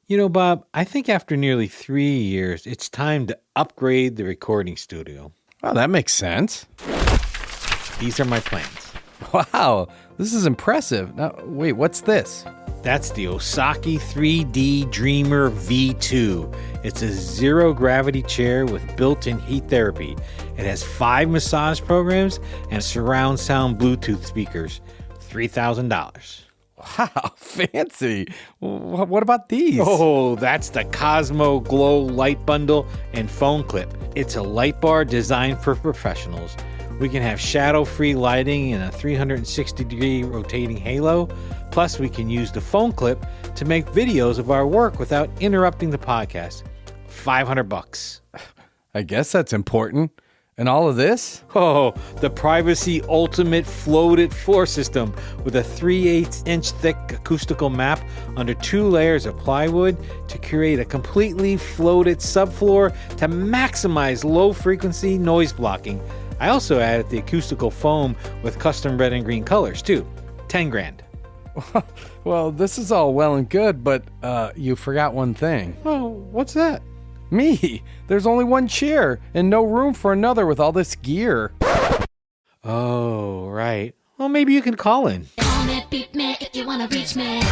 Bob, I think after nearly 3 years, it's time to upgrade the recording studio. Oh, that makes sense. These are my plans. Wow, this is impressive. Now, wait, what's this? That's the Osaki 3D Dreamer V2. It's a zero-gravity chair with built-in heat therapy. It has 5 massage programs and surround sound Bluetooth speakers. $3,000. Wow, fancy. What about these? Oh, that's the Cosmo Glow Light Bundle and Phone Clip. It's a light bar designed for professionals. We can have shadow-free lighting and a 360-degree rotating halo. Plus, we can use the phone clip to make videos of our work without interrupting the podcast. $500. I guess that's important. And all of this? Oh, the Privacy Ultimate Floated Floor System with a 3/8-inch thick acoustical map under 2 layers of plywood to create a completely floated subfloor to maximize low-frequency noise blocking. I also added the acoustical foam with custom red and green colors, too. $10,000. Well, this is all well and good, but you forgot one thing. Oh, what's that? Me. There's only one chair and no room for another with all this gear. Oh, right. Well, maybe you can call in. Call me, beat me if you wanna reach me.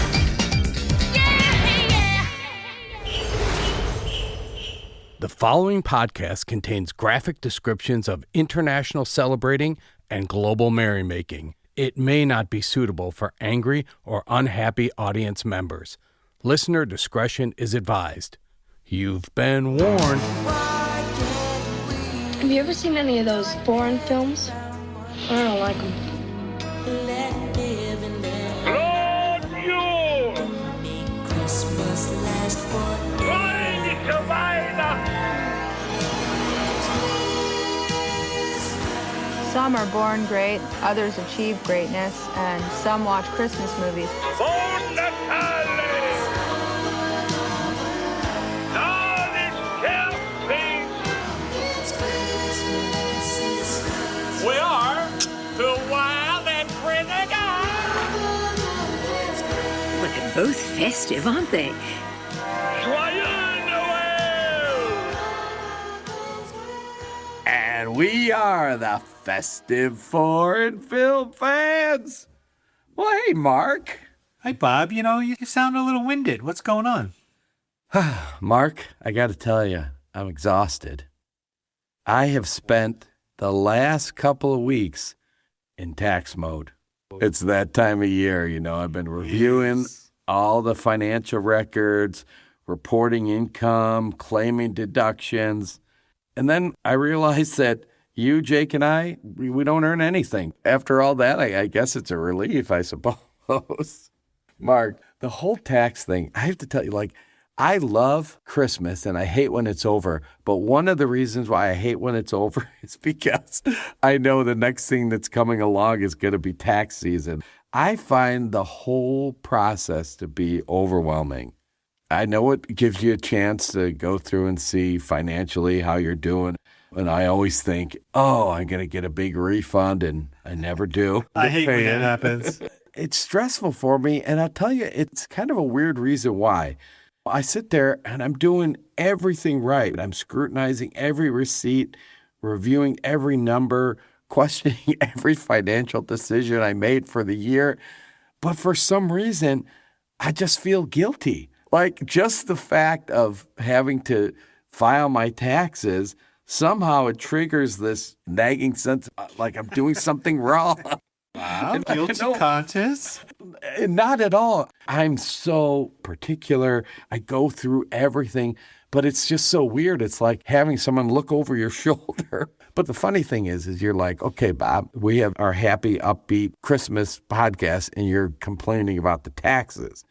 The following podcast contains graphic descriptions of international celebrating and global merrymaking. It may not be suitable for angry or unhappy audience members. Listener discretion is advised. You've been warned. Have you ever seen any of those foreign films? I don't like them. Some are born great, others achieve greatness, and some watch Christmas movies. We are the Wild and Crazy Guys. Well, they're both festive, aren't they? Joyeux Noel! And we are the Festive Foreign Film Fans. Well, hey, Mark. Hi, Bob. You sound a little winded. What's going on? Mark, I got to tell you, I'm exhausted. I have spent the last couple of weeks in tax mode. It's that time of year, I've been reviewing all the financial records, reporting income, claiming deductions. And then I realized that you, Jake, and I, we don't earn anything. After all that, I guess it's a relief, I suppose. Mark, the whole tax thing, I have to tell you, I love Christmas and I hate when it's over. But one of the reasons why I hate when it's over is because I know the next thing that's coming along is going to be tax season. I find the whole process to be overwhelming. I know it gives you a chance to go through and see financially how you're doing. And I always think, I'm going to get a big refund, and I never do. I hate when that happens. It's stressful for me, and I'll tell you, it's kind of a weird reason why. I sit there and I'm doing everything right. I'm scrutinizing every receipt, reviewing every number, questioning every financial decision I made for the year. But for some reason, I just feel guilty. Just the fact of having to file my taxes, somehow it triggers this nagging sense like I'm doing something wrong. Wow, guilty conscious? Not at all. I'm so particular. I go through everything, but it's just so weird. It's like having someone look over your shoulder. But the funny thing is you're like, okay, Bob, we have our happy, upbeat Christmas podcast, and you're complaining about the taxes.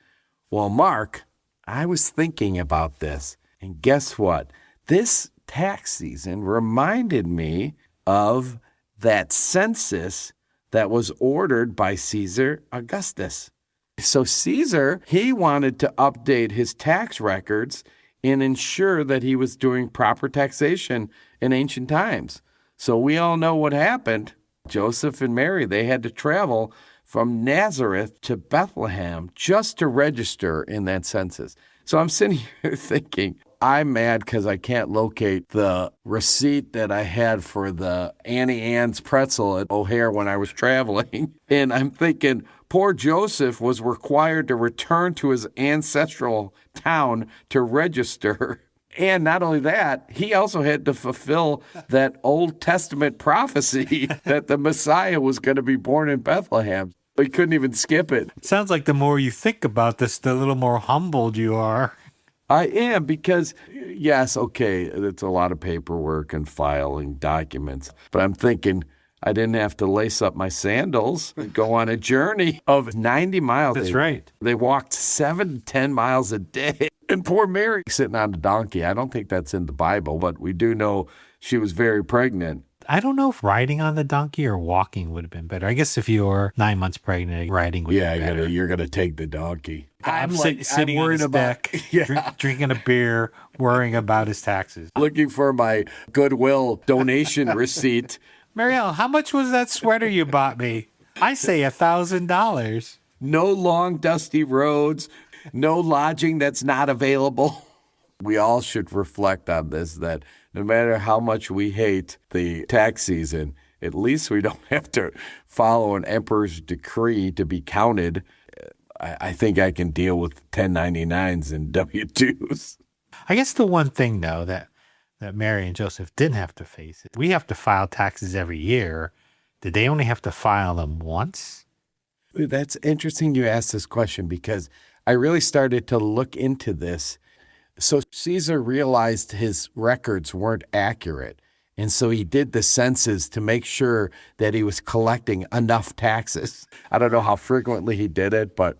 Well, Mark, I was thinking about this, and guess what? This tax season reminded me of that census that was ordered by Caesar Augustus. So Caesar, he wanted to update his tax records and ensure that he was doing proper taxation in ancient times. So we all know what happened. Joseph and Mary, they had to travel from Nazareth to Bethlehem just to register in that census. So I'm sitting here thinking, I'm mad because I can't locate the receipt that I had for the Annie Ann's pretzel at O'Hare when I was traveling. And I'm thinking, poor Joseph was required to return to his ancestral town to register. And not only that, he also had to fulfill that Old Testament prophecy that the Messiah was going to be born in Bethlehem. He couldn't even skip it. Sounds like the more you think about this, the little more humbled you are. I am because, yes, okay, it's a lot of paperwork and filing documents. But I'm thinking I didn't have to lace up my sandals and go on a journey of 90 miles. That's right. They walked 7 to 10 miles a day. And poor Mary sitting on a donkey. I don't think that's in the Bible, but we do know she was very pregnant. I don't know if riding on the donkey or walking would have been better. I guess if you're 9 months pregnant, riding would be better. You're gonna take the donkey. I'm sitting on his deck, drinking a beer, worrying about his taxes. Looking for my Goodwill donation receipt. Marielle, how much was that sweater you bought me? I say $1,000. No long, dusty roads. No lodging that's not available. We all should reflect on this, that no matter how much we hate the tax season, at least we don't have to follow an emperor's decree to be counted. I think I can deal with 1099s and W-2s. I guess the one thing, though, that Mary and Joseph didn't have to face is we have to file taxes every year. Did they only have to file them once? That's interesting you asked this question because I really started to look into this. So Caesar realized his records weren't accurate. And so he did the census to make sure that he was collecting enough taxes. I don't know how frequently he did it, but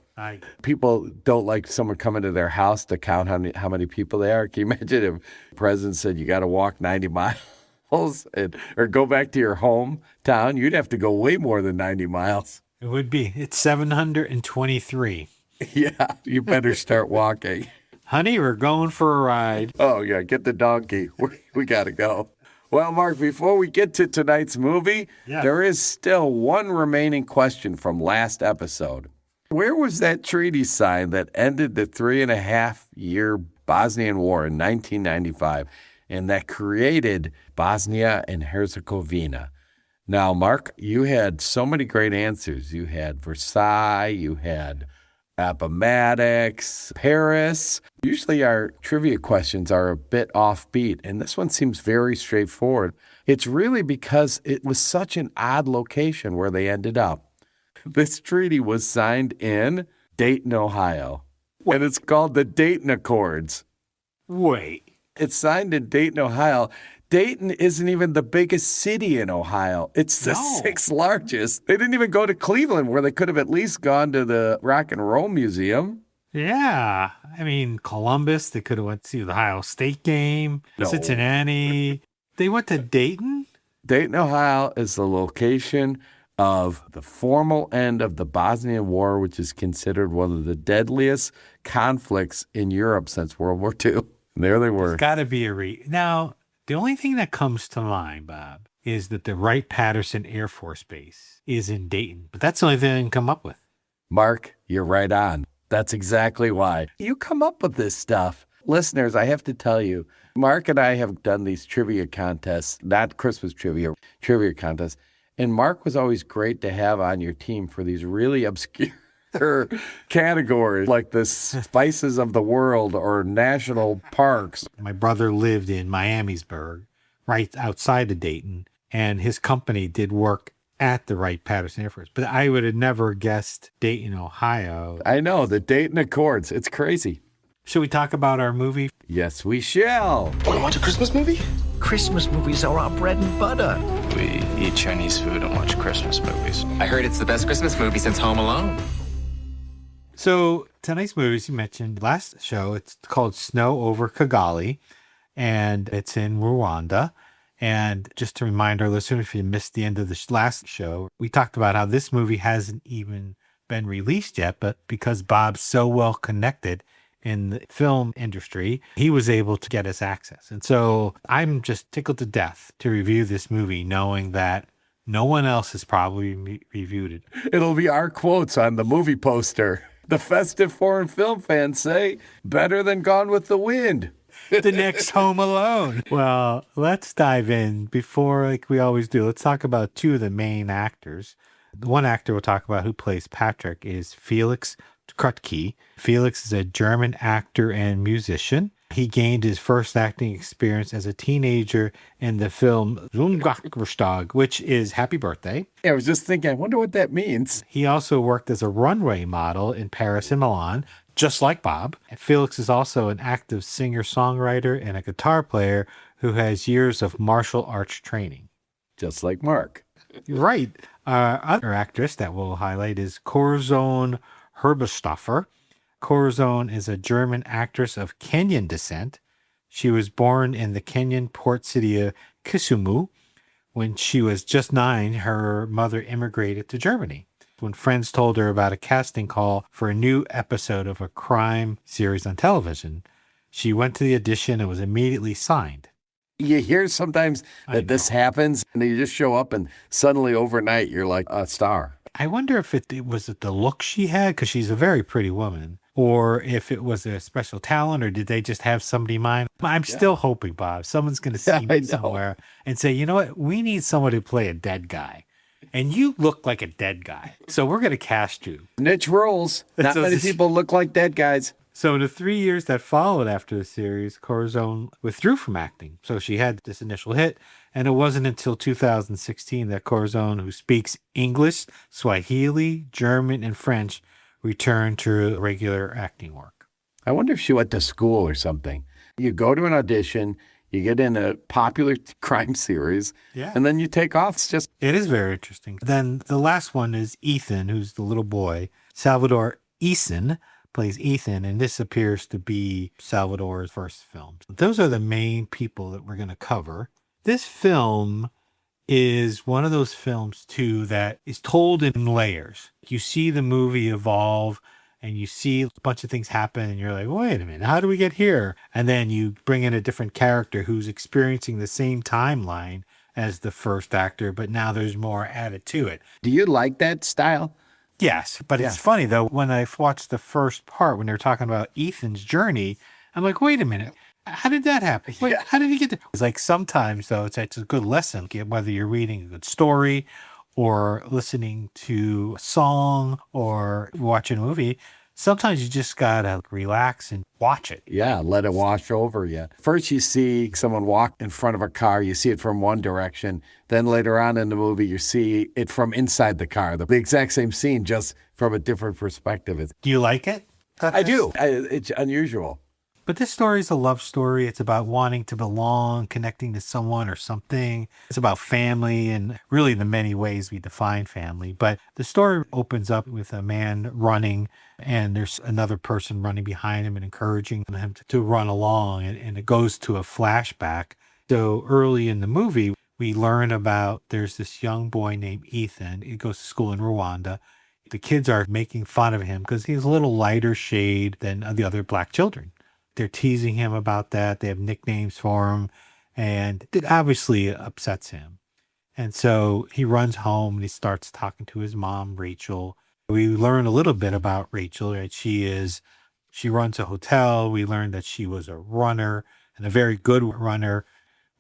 people don't like someone coming to their house to count how many people they are. Can you imagine if the president said you got to walk 90 miles or go back to your hometown? You'd have to go way more than 90 miles. It would be. It's 723. Yeah, you better start walking. Honey, we're going for a ride. Oh, yeah, get the donkey. We got to go. Well, Mark, before we get to tonight's movie, there is still one remaining question from last episode. Where was that treaty signed that ended the 3.5-year Bosnian War in 1995 and that created Bosnia and Herzegovina? Now, Mark, you had so many great answers. You had Versailles, you had Appomattox, Paris. Usually our trivia questions are a bit offbeat, and this one seems very straightforward. It's really because it was such an odd location where they ended up. This treaty was signed in Dayton, Ohio, and it's called the Dayton Accords. Wait. It's signed in Dayton, Ohio. Dayton isn't even the biggest city in Ohio. It's the sixth largest. They didn't even go to Cleveland, where they could have at least gone to the Rock and Roll Museum. Yeah. I mean, Columbus, they could have went to see the Ohio State game. No. Cincinnati. They went to Dayton? Dayton, Ohio is the location of the formal end of the Bosnian War, which is considered one of the deadliest conflicts in Europe since World War II. And there they were. It's got to be Now, the only thing that comes to mind, Bob, is that the Wright-Patterson Air Force Base is in Dayton. But that's the only thing I can come up with. Mark, you're right on. That's exactly why. You come up with this stuff. Listeners, I have to tell you, Mark and I have done these trivia contests, not Christmas trivia contests. And Mark was always great to have on your team for these really obscure categories like the spices of the world or national parks. My brother lived in Miamisburg, right outside of Dayton, and his company did work at the Wright-Patterson Air Force. But I would have never guessed Dayton, Ohio. I know, the Dayton Accords. It's crazy. Should we talk about our movie? Yes, we shall. Want to watch a Christmas movie? Christmas movies are our bread and butter. We eat Chinese food and watch Christmas movies. I heard it's the best Christmas movie since Home Alone. So tonight's movie, as you mentioned last show, it's called Snow Over Kigali, and it's in Rwanda. And just to remind our listeners, if you missed the end of the last show, we talked about how this movie hasn't even been released yet, but because Bob's so well connected in the film industry, he was able to get us access. And so I'm just tickled to death to review this movie, knowing that no one else has probably reviewed it. It'll be our quotes on the movie poster. The festive foreign film fans say better than Gone with the Wind. The next Home Alone. Well, let's dive in before, like we always do. Let's talk about two of the main actors. The one actor we'll talk about who plays Patrick is Felix Krutke. Felix is a German actor and musician. He gained his first acting experience as a teenager in the film Geburtstag, which is Happy Birthday. I was just thinking, I wonder what that means. He also worked as a runway model in Paris and Milan, just like Bob. And Felix is also an active singer-songwriter and a guitar player who has years of martial arts training. Just like Mark. Right. Other actress that we'll highlight is Corazon Herbstoffer. Corazon is a German actress of Kenyan descent. She was born in the Kenyan port city of Kisumu. When she was just 9, her mother immigrated to Germany. When friends told her about a casting call for a new episode of a crime series on television, she went to the audition and was immediately signed. You hear sometimes that this happens, and you just show up, and suddenly overnight, you're like a star. I wonder if it was the look she had, because she's a very pretty woman, or if it was a special talent, or did they just have somebody in mind? I'm still hoping, Bob, someone's going to see me somewhere and say, you know what, we need someone to play a dead guy. And you look like a dead guy, so we're going to cast you. Niche roles. Not many people look like dead guys. So in the 3 years that followed after the series, Corazon withdrew from acting. So she had this initial hit, and it wasn't until 2016 that Corazon, who speaks English, Swahili, German, and French, returned to regular acting work. I wonder if she went to school or something. You go to an audition, you get in a popular crime series, and then you take off. It is very interesting. Then the last one is Ethan, who's the little boy. Salvador Eason plays Ethan, and this appears to be Salvador's first film. Those are the main people that we're going to cover. This film is one of those films, too, that is told in layers. You see the movie evolve, and you see a bunch of things happen, and you're like, wait a minute, how do we get here? And then you bring in a different character who's experiencing the same timeline as the first actor, but now there's more added to it. Do you like that style? Yes, but it's funny, though, when I watched the first part, when they were talking about Ethan's journey, I'm like, wait a minute, how did that happen? Wait, how did he get there? It's like sometimes, though, it's a good lesson, whether you're reading a good story or listening to a song or watching a movie. Sometimes you just got to relax and watch it. Yeah, let it wash over you. First, you see someone walk in front of a car. You see it from one direction. Then later on in the movie, you see it from inside the car. The exact same scene, just from a different perspective. Do you like it? I do. It's unusual. But this story is a love story. It's about wanting to belong, connecting to someone or something. It's about family and really the many ways we define family. But the story opens up with a man running, and there's another person running behind him and encouraging him to run along. And it goes to a flashback. So early in the movie, we learn about there's this young boy named Ethan. He goes to school in Rwanda. The kids are making fun of him because he's a little lighter shade than the other black children. They're teasing him about that. They have nicknames for him, and it obviously upsets him. And so he runs home and he starts talking to his mom, Rachel. We learn a little bit about Rachel, right? She runs a hotel. We learned that she was a runner and a very good runner.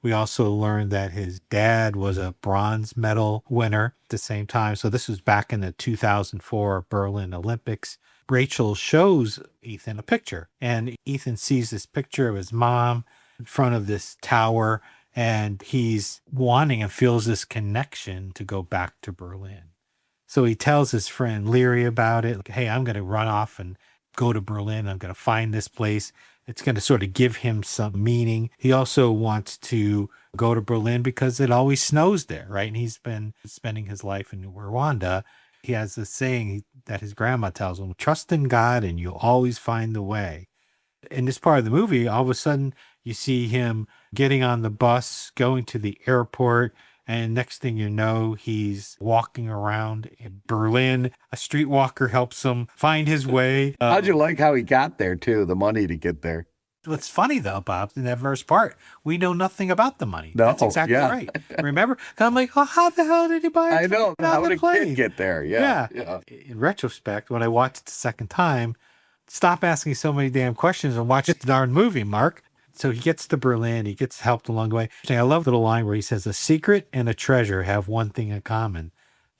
We also learned that his dad was a bronze medal winner at the same time. So this was back in the 2004 Berlin Olympics. Rachel shows Ethan a picture, and Ethan sees this picture of his mom in front of this tower, and he's wanting and feels this connection to go back to Berlin. So he tells his friend Leary about it. Like, hey, I'm going to run off and go to Berlin. I'm going to find this place. It's going to sort of give him some meaning. He also wants to go to Berlin because it always snows there, right? And he's been spending his life in Rwanda. He has this saying that his grandma tells him, trust in God and you'll always find the way. In this part of the movie, all of a sudden you see him getting on the bus, going to the airport, and next thing you know, he's walking around in Berlin. A streetwalker helps him find his way. How'd you like how he got there, too? The money to get there. What's funny though, Bob, in that first part, we know nothing about the money. No, That's exactly yeah. right. Remember? I'm like, oh, how the hell did he buy it? I know. How did a kid get there? Yeah. In retrospect, when I watched it the second time, stop asking so many damn questions and watch the darn movie, Mark. So he gets to Berlin. He gets helped along the way. I love the little line where he says, a secret and a treasure have one thing in common.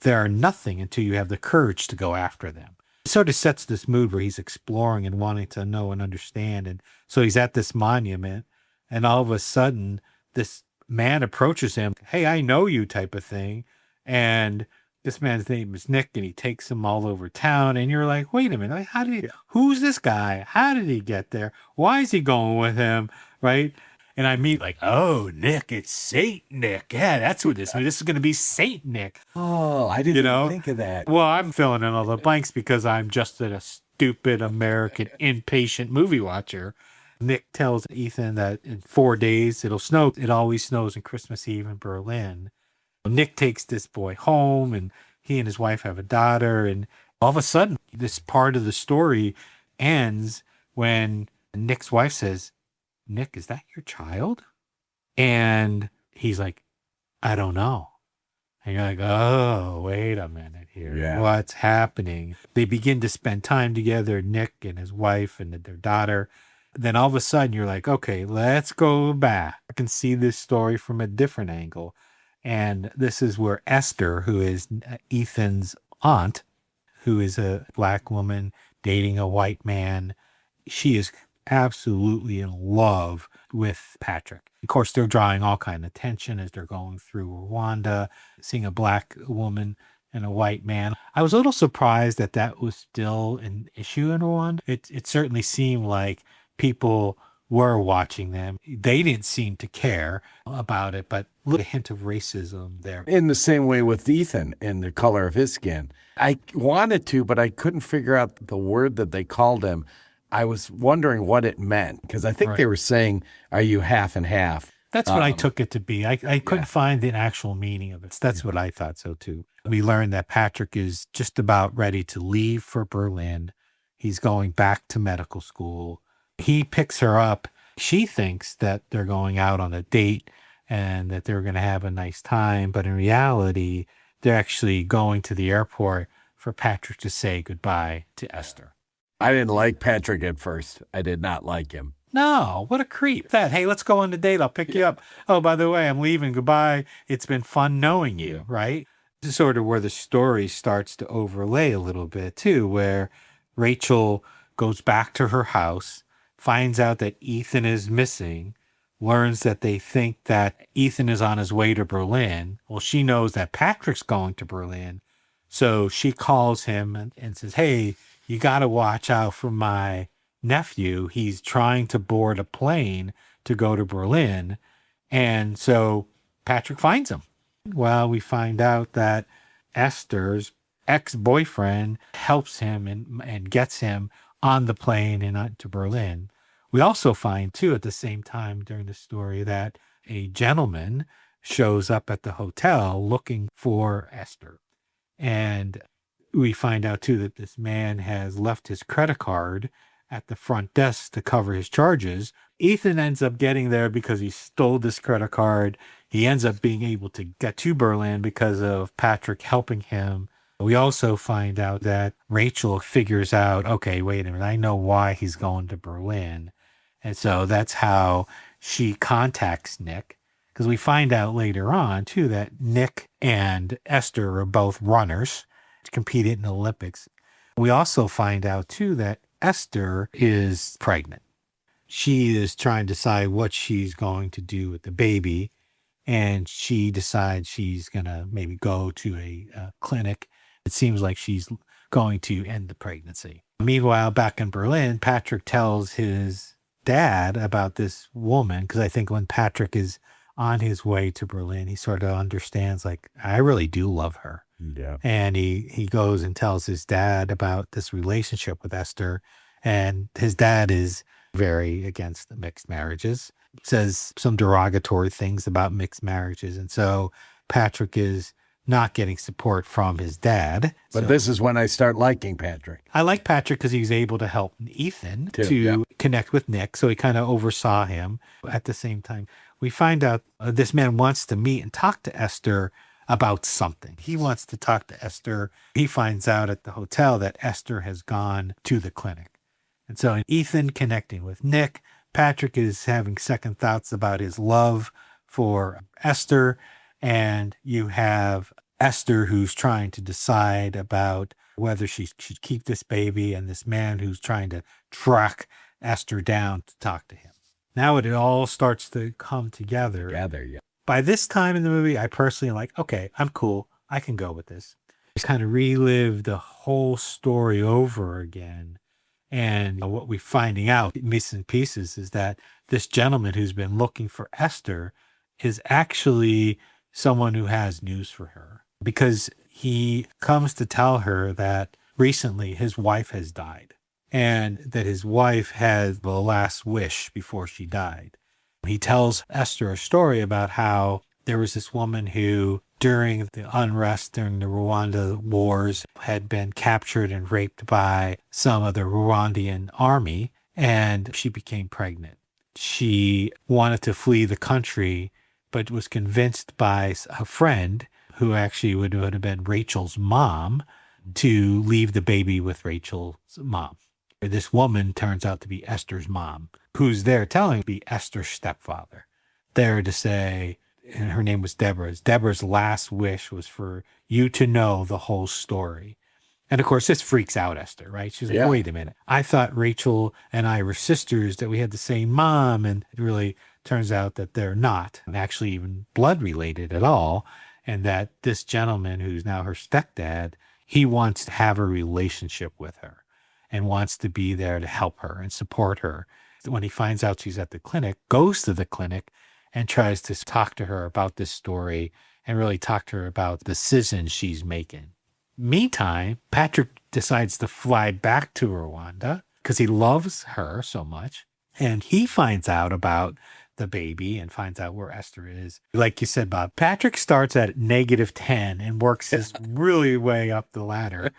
They are nothing until you have the courage to go after them. It sort of sets this mood where he's exploring and wanting to know and understand. And so he's at this monument, and all of a sudden, this man approaches him, hey, I know you type of thing. And this man's name is Nick, and he takes him all over town. And you're like, wait a minute, who's this guy? How did he get there? Why is he going with him? Right? And I meet like, oh, Nick, it's Saint Nick. Yeah, that's who this is. This is going to be Saint Nick. Oh, I didn't think of that. Well, I'm filling in all the blanks because I'm just a stupid American impatient movie watcher. Nick tells Ethan that in 4 days it'll snow. It always snows on Christmas Eve in Berlin. Nick takes this boy home, and he and his wife have a daughter. And all of a sudden, this part of the story ends when Nick's wife says, Nick, is that your child? And he's like, I don't know. And you're like, oh, wait a minute here. Yeah. What's happening? They begin to spend time together, Nick and his wife and their daughter. Then all of a sudden you're like, okay, let's go back. I can see this story from a different angle. And this is where Esther, who is Ethan's aunt, who is a black woman dating a white man, she is absolutely in love with Patrick. Of course, they're drawing all kind of attention as they're going through Rwanda, seeing a black woman and a white man. I was a little surprised that that was still an issue in Rwanda. It certainly seemed like people were watching them. They didn't seem to care about it, but a little hint of racism there. In the same way with Ethan and the color of his skin. I wanted to, but I couldn't figure out the word that they called him. I was wondering what it meant, because I think they were saying, are you half and half? That's what I took it to be. I couldn't find the actual meaning of it. That's what I thought so too. We learned that Patrick is just about ready to leave for Berlin. He's going back to medical school. He picks her up. She thinks that they're going out on a date and that they're going to have a nice time. But in reality, they're actually going to the airport for Patrick to say goodbye to Esther. I didn't like Patrick at first. I did not like him. No, what a creep. Hey, let's go on the date. I'll pick you up. Oh, by the way, I'm leaving. Goodbye. It's been fun knowing you, right? This is sort of where the story starts to overlay a little bit too, where Rachel goes back to her house, finds out that Ethan is missing, learns that they think that Ethan is on his way to Berlin. Well, she knows that Patrick's going to Berlin. So she calls him and says, hey, you got to watch out for my nephew. He's trying to board a plane to go to Berlin. And so Patrick finds him. Well, we find out that Esther's ex-boyfriend helps him and gets him on the plane and to Berlin. We also find, too, at the same time during the story that a gentleman shows up at the hotel looking for Esther. And we find out, too, that this man has left his credit card at the front desk to cover his charges. Ethan ends up getting there because he stole this credit card. He ends up being able to get to Berlin because of Patrick helping him. We also find out that Rachel figures out, okay, wait a minute, I know why he's going to Berlin. And so that's how she contacts Nick. Because we find out later on, too, that Nick and Esther are both runners, competed in the Olympics. We also find out, too, that Esther is pregnant. She is trying to decide what she's going to do with the baby, and she decides she's going to maybe go to a clinic. It seems like she's going to end the pregnancy. Meanwhile, back in Berlin, Patrick tells his dad about this woman, because I think when Patrick is on his way to Berlin, he sort of understands, like, I really do love her. Yeah. And he goes and tells his dad about this relationship with Esther. And his dad is very against the mixed marriages, says some derogatory things about mixed marriages. And so Patrick is not getting support from his dad. But this is when I start liking Patrick. I like Patrick because he's able to help Ethan Too, to connect with Nick. So he kind of oversaw him. At the same time, we find out this man wants to meet and talk to Esther about something. He wants to talk to Esther. He finds out at the hotel that Esther has gone to the clinic. And so Ethan connecting with Nick, Patrick is having second thoughts about his love for Esther. And you have Esther who's trying to decide about whether she should keep this baby, and this man who's trying to track Esther down to talk to him. Now it all starts to come together. By this time in the movie, I personally am like, okay, I'm cool. I can go with this. Just kind of relive the whole story over again. And what we're finding out, missing pieces, is that this gentleman who's been looking for Esther is actually someone who has news for her, because he comes to tell her that recently his wife has died, and that his wife had the last wish before she died. He tells Esther a story about how there was this woman who, during the unrest during the Rwanda wars, had been captured and raped by some of the Rwandan army, and she became pregnant. She wanted to flee the country, but was convinced by a friend, who actually would have been Rachel's mom, to leave the baby with Rachel's mom. This woman turns out to be Esther's mom, who's there telling to be Esther's stepfather. There to say, and her name was Deborah. Deborah's last wish was for you to know the whole story. And of course, this freaks out Esther, right? She's like, wait a minute. I thought Rachel and I were sisters, that we had the same mom. And it really turns out that they're not actually even blood related at all. And that this gentleman, who's now her stepdad, he wants to have a relationship with her and wants to be there to help her and support her. When he finds out she's at the clinic, goes to the clinic and tries to talk to her about this story and really talk to her about the decisions she's making. Meantime, Patrick decides to fly back to Rwanda because he loves her so much. And he finds out about the baby and finds out where Esther is. Like you said, Bob, Patrick starts at -10 and works his really way up the ladder.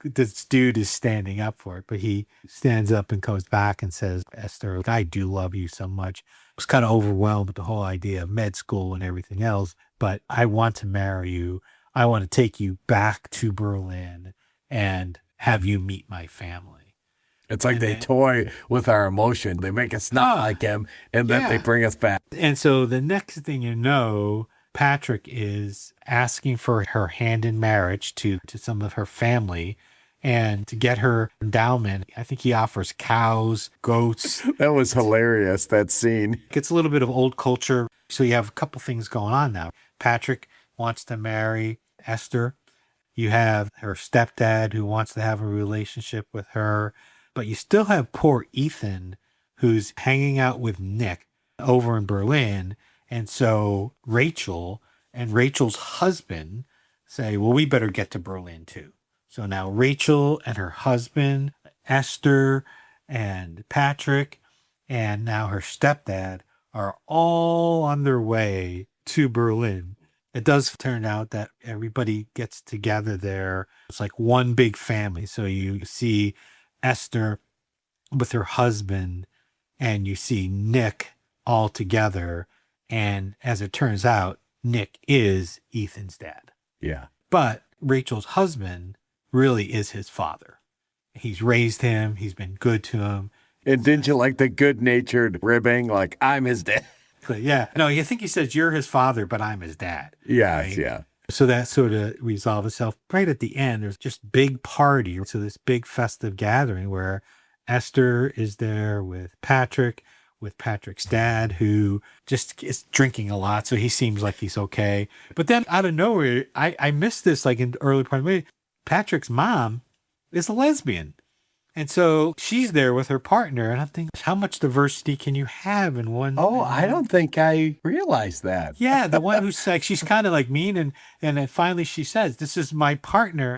This dude is standing up for it, but he stands up and goes back and says, Esther, I do love you so much. I was kind of overwhelmed with the whole idea of med school and everything else, but I want to marry you. I want to take you back to Berlin and have you meet my family. It's like they toy with our emotion. They make us not like him, and then they bring us back. And so the next thing you know, Patrick is asking for her hand in marriage to some of her family, and to get her endowment. I think he offers cows, goats. That was hilarious, that scene. It's a little bit of old culture. So you have a couple things going on now. Patrick wants to marry Esther. You have her stepdad who wants to have a relationship with her. But you still have poor Ethan, who's hanging out with Nick over in Berlin. And so Rachel and Rachel's husband say, well, we better get to Berlin too. So now Rachel and her husband, Esther and Patrick, and now her stepdad are all on their way to Berlin. It does turn out that everybody gets together there. It's like one big family. So you see Esther with her husband, and you see Nick all together. And as it turns out, Nick is Ethan's dad. Yeah. But Rachel's husband really is his father. He's raised him. He's been good to him. And didn't you like the good-natured ribbing? Like, I'm his dad. Yeah. No, I think he says, you're his father, but I'm his dad. Yeah, right? yeah. So that sort of resolves itself. Right at the end, there's just big party. So this big festive gathering where Esther is there with Patrick's dad, who just is drinking a lot. So he seems like he's okay. But then out of nowhere, I missed this like in the early part of the movie. Patrick's mom is a lesbian. And so she's there with her partner. And I'm thinking, how much diversity can you have in one? Oh, I don't think I realized that. Yeah, the one who's like, she's kind of like mean. And then finally she says, this is my partner.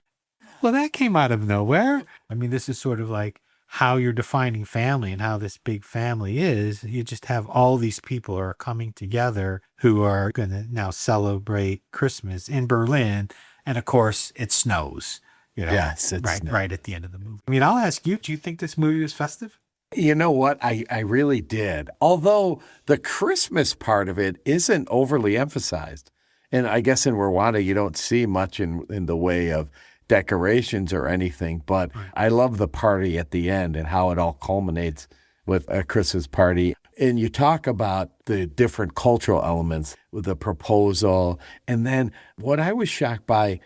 Well, that came out of nowhere. I mean, this is sort of like how you're defining family and how this big family is. You just have all these people are coming together who are going to now celebrate Christmas in Berlin. And of course, it snows. Yes, it's right at the end of the movie. I mean, I'll ask you, do you think this movie was festive? You know what? I really did. Although the Christmas part of it isn't overly emphasized. And I guess in Rwanda, you don't see much in the way of decorations or anything. But I love the party at the end and how it all culminates with a Christmas party. And you talk about the different cultural elements with the proposal. And then what I was shocked by,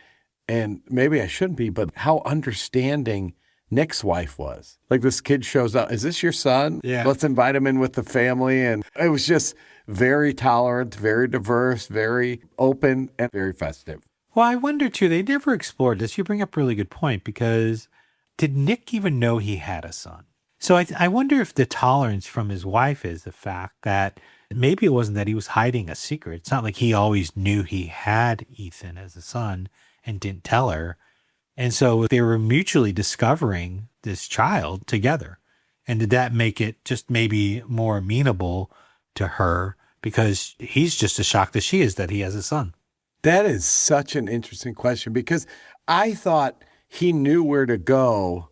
and maybe I shouldn't be, but how understanding Nick's wife was. Like, this kid shows up. Is this your son? Yeah. Let's invite him in with the family. And it was just very tolerant, very diverse, very open, and very festive. Well, I wonder too, they never explored this. You bring up a really good point, because did Nick even know he had a son? So I wonder if the tolerance from his wife is the fact that maybe it wasn't that he was hiding a secret. It's not like he always knew he had Ethan as a son and didn't tell her. And so they were mutually discovering this child together. And did that make it just maybe more amenable to her, because he's just as shocked as she is that he has a son? That is such an interesting question, because I thought he knew where to go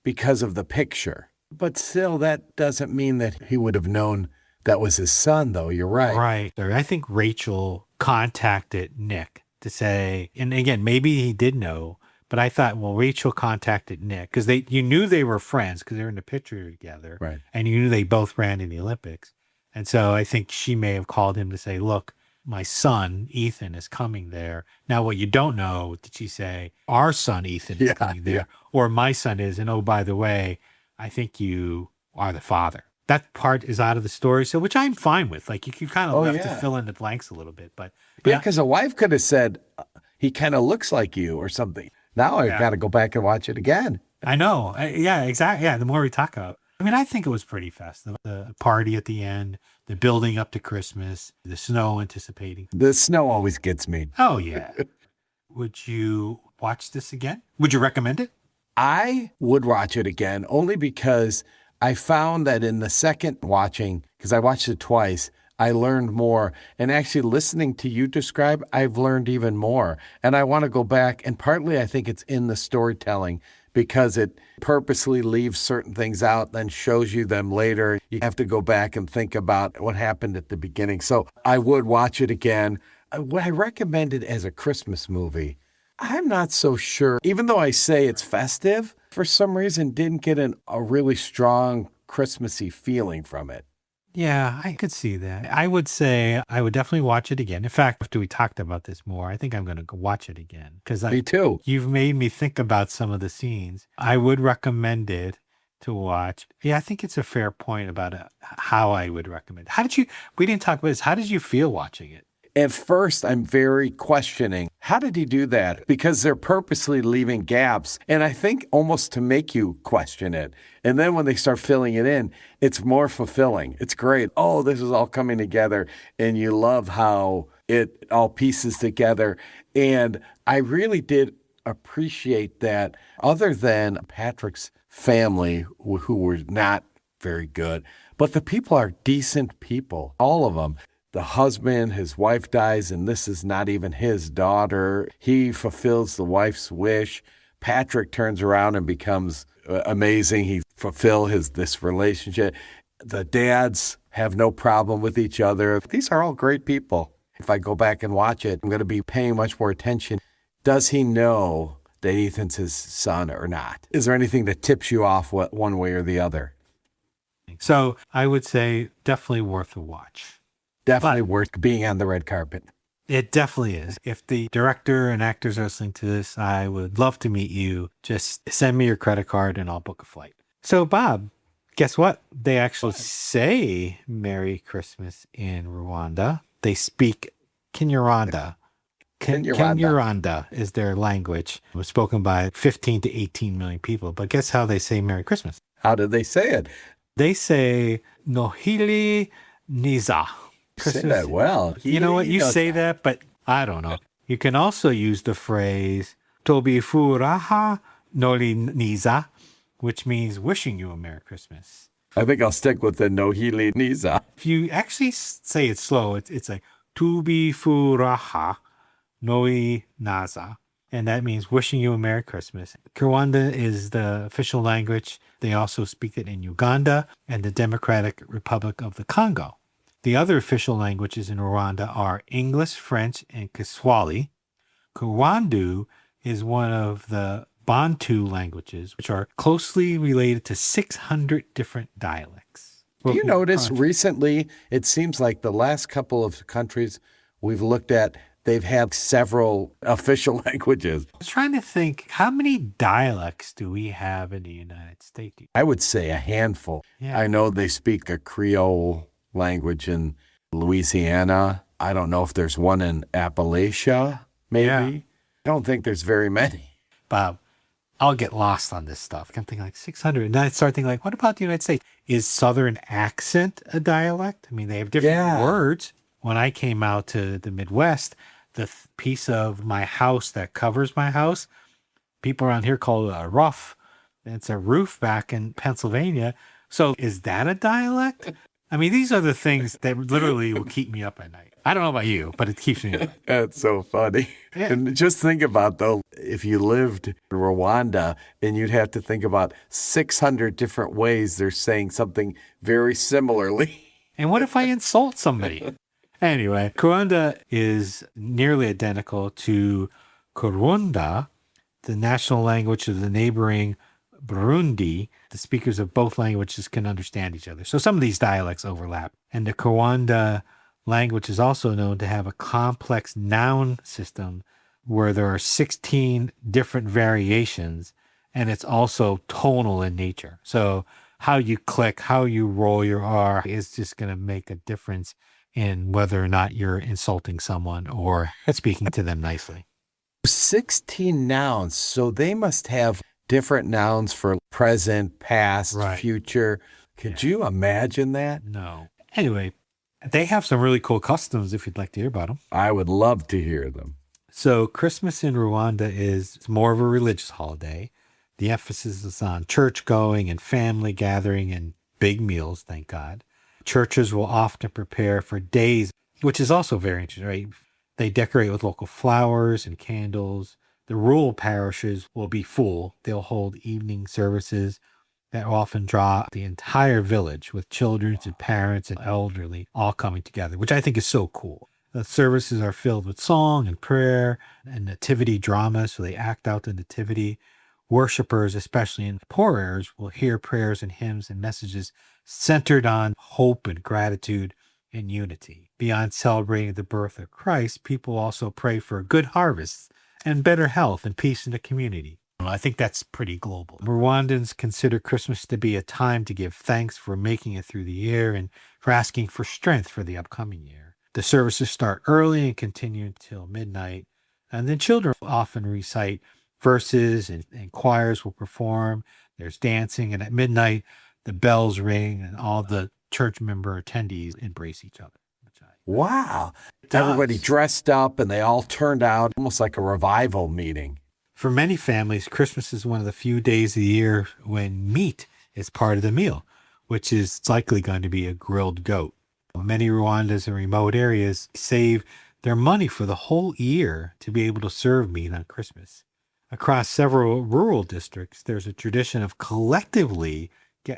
because of the picture. But still, that doesn't mean that he would have known that was his son, though. You're right. Right. I think Rachel contacted Nick to say, and again, maybe he did know, but I thought, well, Rachel contacted Nick because you knew they were friends because they're in the picture together. Right. And you knew they both ran in the Olympics. And so I think she may have called him to say, look, my son, Ethan, is coming there. Now, what you don't know, did she say, our son, Ethan, is coming there, or my son is, and oh, by the way, I think you are the father. That part is out of the story, so which I'm fine with. Like, you kind of left to fill in the blanks a little bit. But yeah, because a wife could have said, he kind of looks like you or something. Now I got to go back and watch it again. I know. Yeah, exactly. Yeah, the more we talk about it. I mean, I think it was pretty festive. The party at the end, the building up to Christmas, the snow anticipating. The snow always gets me. Oh, yeah. Would you watch this again? Would you recommend it? I would watch it again only because I found that in the second watching, because I watched it twice, I learned more. And actually listening to you describe, I've learned even more. And I want to go back. And partly I think it's in the storytelling because it purposely leaves certain things out, then shows you them later. You have to go back and think about what happened at the beginning. So I would watch it again. Would I recommend it as a Christmas movie? I'm not so sure. Even though I say it's festive, for some reason didn't get a really strong Christmassy feeling from it. Yeah, I could see that. I would say I would definitely watch it again. In fact, after we talked about this more, I think I'm going to go watch it again. Me too. You've made me think about some of the scenes. I would recommend it to watch. Yeah, I think it's a fair point about how I would recommend it. We didn't talk about this. How did you feel watching it? At first, I'm very questioning, how did he do that? Because they're purposely leaving gaps, and I think almost to make you question it. And then when they start filling it in, it's more fulfilling. It's great. Oh, this is all coming together, and you love how it all pieces together. And I really did appreciate that, other than Patrick's family, who were not very good, but the people are decent people, all of them. The husband, his wife dies, and this is not even his daughter. He fulfills the wife's wish. Patrick turns around and becomes amazing. He fulfills this relationship. The dads have no problem with each other. These are all great people. If I go back and watch it, I'm going to be paying much more attention. Does he know that Ethan's his son or not? Is there anything that tips you off one way or the other? So I would say definitely worth a watch. Definitely worth being on the red carpet. It definitely is. If the director and actors are listening to this, I would love to meet you. Just send me your credit card and I'll book a flight. So, Bob, guess what? They actually say Merry Christmas in Rwanda. They speak Kinyarwanda. Kinyarwanda is their language. It was spoken by 15 to 18 million people. But guess how they say Merry Christmas? How do they say it? They say Nohili Niza. Say that well. You know what? You say that, but I don't know. You can also use the phrase Tobi Furaha Noli Niza, which means wishing you a Merry Christmas. I think I'll stick with the Nohili Niza. If you actually say it slow, it's like Tubi Furaha Noi Naza. And that means wishing you a Merry Christmas. Rwanda is the official language. They also speak it in Uganda and the Democratic Republic of the Congo. The other official languages in Rwanda are English, French, and Kiswahili. Kiwandu is one of the Bantu languages, which are closely related to 600 different dialects. Do you notice recently, it seems like the last couple of countries we've looked at, they've had several official languages. I was trying to think, how many dialects do we have in the United States? I would say a handful. Yeah. I know they speak a Creole language in Louisiana. I don't know if there's one in Appalachia, maybe. Yeah. I don't think there's very many. Bob, I'll get lost on this stuff. I'm thinking like 600. And then I start thinking like, what about the United States? Is Southern accent a dialect? I mean, they have different words. When I came out to the Midwest, the piece of my house that covers my house, people around here call it a roof. It's a roof back in Pennsylvania. So is that a dialect? I mean, these are the things that literally will keep me up at night. I don't know about you, but it keeps me up. That's so funny. Yeah. And just think about, though, if you lived in Rwanda and you'd have to think about 600 different ways they're saying something very similarly. And what if I insult somebody? Anyway, Rwanda is nearly identical to Kurunda, the national language of the neighboring Burundi. The speakers of both languages can understand each other. So some of these dialects overlap. And the Rwanda language is also known to have a complex noun system where there are 16 different variations, and it's also tonal in nature. So how you click, how you roll your R is just going to make a difference in whether or not you're insulting someone or speaking to them nicely. 16 nouns. So they must have different nouns for present, past, future. Could you imagine that? No. Anyway, they have some really cool customs if you'd like to hear about them. I would love to hear them. So Christmas in Rwanda is more of a religious holiday. The emphasis is on church going and family gathering and big meals, thank God. Churches will often prepare for days, which is also very interesting, right? They decorate with local flowers and candles. The rural parishes will be full. They'll hold evening services that often draw the entire village with children and parents and elderly all coming together, which I think is so cool. The services are filled with song and prayer and nativity drama, so they act out the nativity. Worshippers, especially in poor areas, will hear prayers and hymns and messages centered on hope and gratitude and unity. Beyond celebrating the birth of Christ, people also pray for a good harvest and better health and peace in the community. I think that's pretty global. Rwandans consider Christmas to be a time to give thanks for making it through the year and for asking for strength for the upcoming year. The services start early and continue until midnight, and then children often recite verses and choirs will perform. There's dancing, and at midnight, the bells ring and all the church member attendees embrace each other. Wow. Everybody dressed up and they all turned out almost like a revival meeting. For many families, Christmas is one of the few days of the year when meat is part of the meal, which is likely going to be a grilled goat. Many Rwandans in remote areas save their money for the whole year to be able to serve meat on Christmas. Across several rural districts, there's a tradition of collectively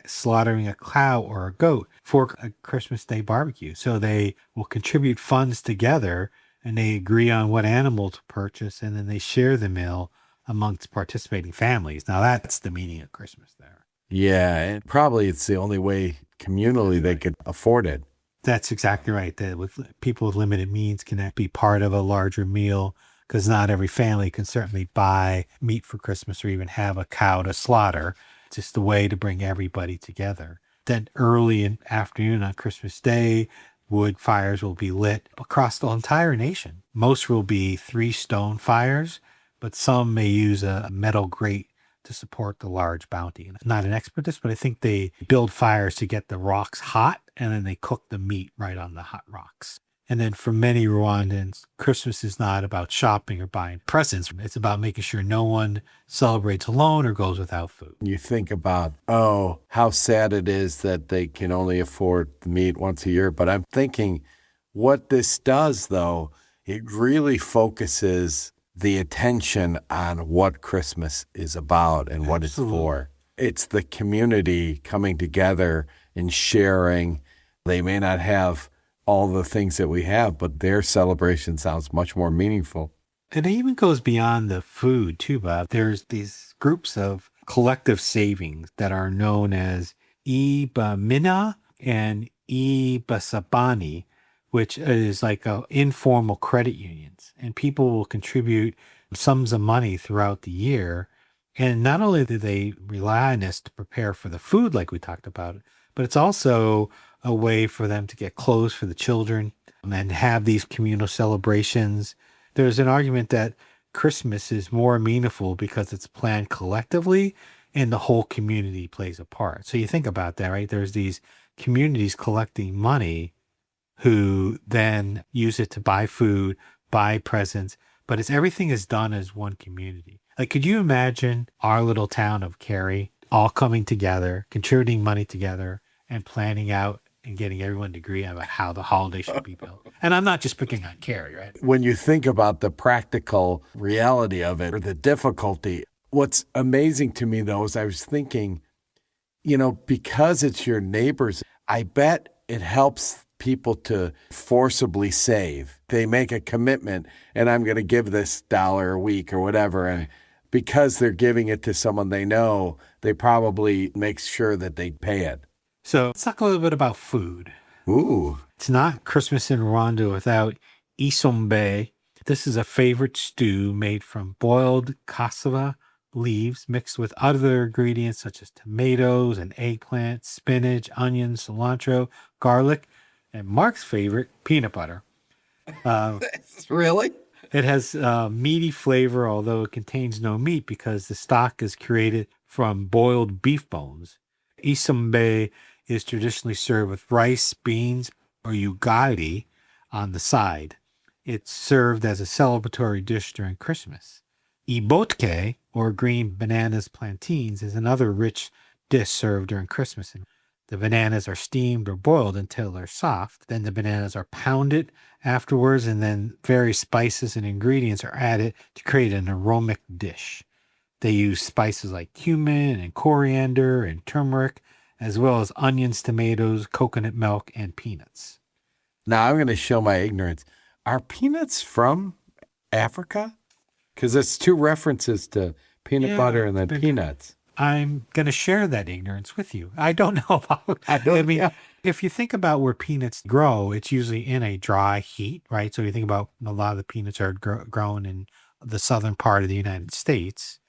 slaughtering a cow or a goat for a Christmas Day barbecue. So they will contribute funds together and they agree on what animal to purchase, and then they share the meal amongst participating families. Now that's the meaning of Christmas there. Yeah, and probably it's the only way communally they could afford it. That's exactly right. That with people with limited means can be part of a larger meal, because not every family can certainly buy meat for Christmas or even have a cow to slaughter. It's just a way to bring everybody together. Then early in afternoon on Christmas Day, wood fires will be lit across the entire nation. Most will be 3 stone fires, but some may use a metal grate to support the large bounty. I'm not an expert at this, but I think they build fires to get the rocks hot, and then they cook the meat right on the hot rocks. And then for many Rwandans, Christmas is not about shopping or buying presents. It's about making sure no one celebrates alone or goes without food. You think about, how sad it is that they can only afford the meat once a year. But I'm thinking what this does, though, it really focuses the attention on what Christmas is about and what it's for. It's the community coming together and sharing. They may not have all the things that we have, but their celebration sounds much more meaningful. And it even goes beyond the food too, Bob. There's these groups of collective savings that are known as Ibamina and Ibasabani, which is like informal credit unions. And people will contribute sums of money throughout the year. And not only do they rely on this to prepare for the food like we talked about, but it's also a way for them to get clothes for the children and have these communal celebrations. There's an argument that Christmas is more meaningful because it's planned collectively and the whole community plays a part. So you think about that, right? There's these communities collecting money who then use it to buy food, buy presents, but everything is done as one community. Like, could you imagine our little town of Cary all coming together, contributing money together, and planning out and getting everyone to agree about how the holiday should be built? And I'm not just picking on Cary, right? When you think about the practical reality of it or the difficulty, what's amazing to me, though, is I was thinking, because it's your neighbors, I bet it helps people to forcibly save. They make a commitment, and I'm going to give this $1 a week or whatever. And because they're giving it to someone they know, they probably make sure that they pay it. So let's talk a little bit about food. Ooh. It's not Christmas in Rwanda without isombe. This is a favorite stew made from boiled cassava leaves mixed with other ingredients such as tomatoes and eggplant, spinach, onions, cilantro, garlic, and Mark's favorite, peanut butter. Really? It has meaty flavor, although it contains no meat because the stock is created from boiled beef bones. Isombe is traditionally served with rice, beans, or ugali on the side. It's served as a celebratory dish during Christmas. Ibotke, or green bananas plantains, is another rich dish served during Christmas. The bananas are steamed or boiled until they're soft. Then the bananas are pounded afterwards, and then various spices and ingredients are added to create an aromatic dish. They use spices like cumin and coriander and turmeric, as well as onions, tomatoes, coconut milk, and peanuts. Now I'm going to show my ignorance. Are peanuts from Africa? Because it's two references to peanut butter and then peanuts. I'm going to share that ignorance with you. I don't know about. If you think about where peanuts grow, it's usually in a dry heat, right? So you think about a lot of the peanuts are grown in the southern part of the United States.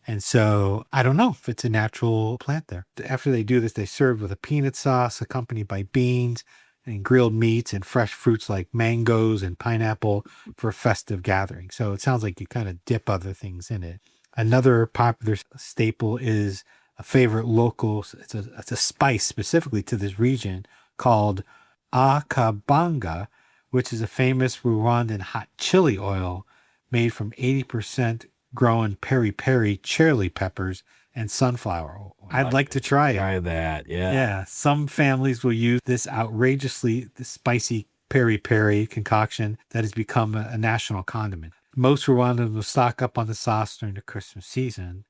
And so I don't know if it's a natural plant there. After they do this, they serve with a peanut sauce accompanied by beans and grilled meats and fresh fruits like mangoes and pineapple for a festive gathering. So it sounds like you kind of dip other things in it. Another popular staple is a favorite local, it's a spice specifically to this region called akabanga, which is a famous Rwandan hot chili oil made from 80% grown peri-peri chili peppers and sunflower oil. I'd like to try it. Try that, yeah. Yeah, some families will use this outrageously spicy peri-peri concoction that has become a national condiment. Most Rwandans will stock up on the sauce during the Christmas season.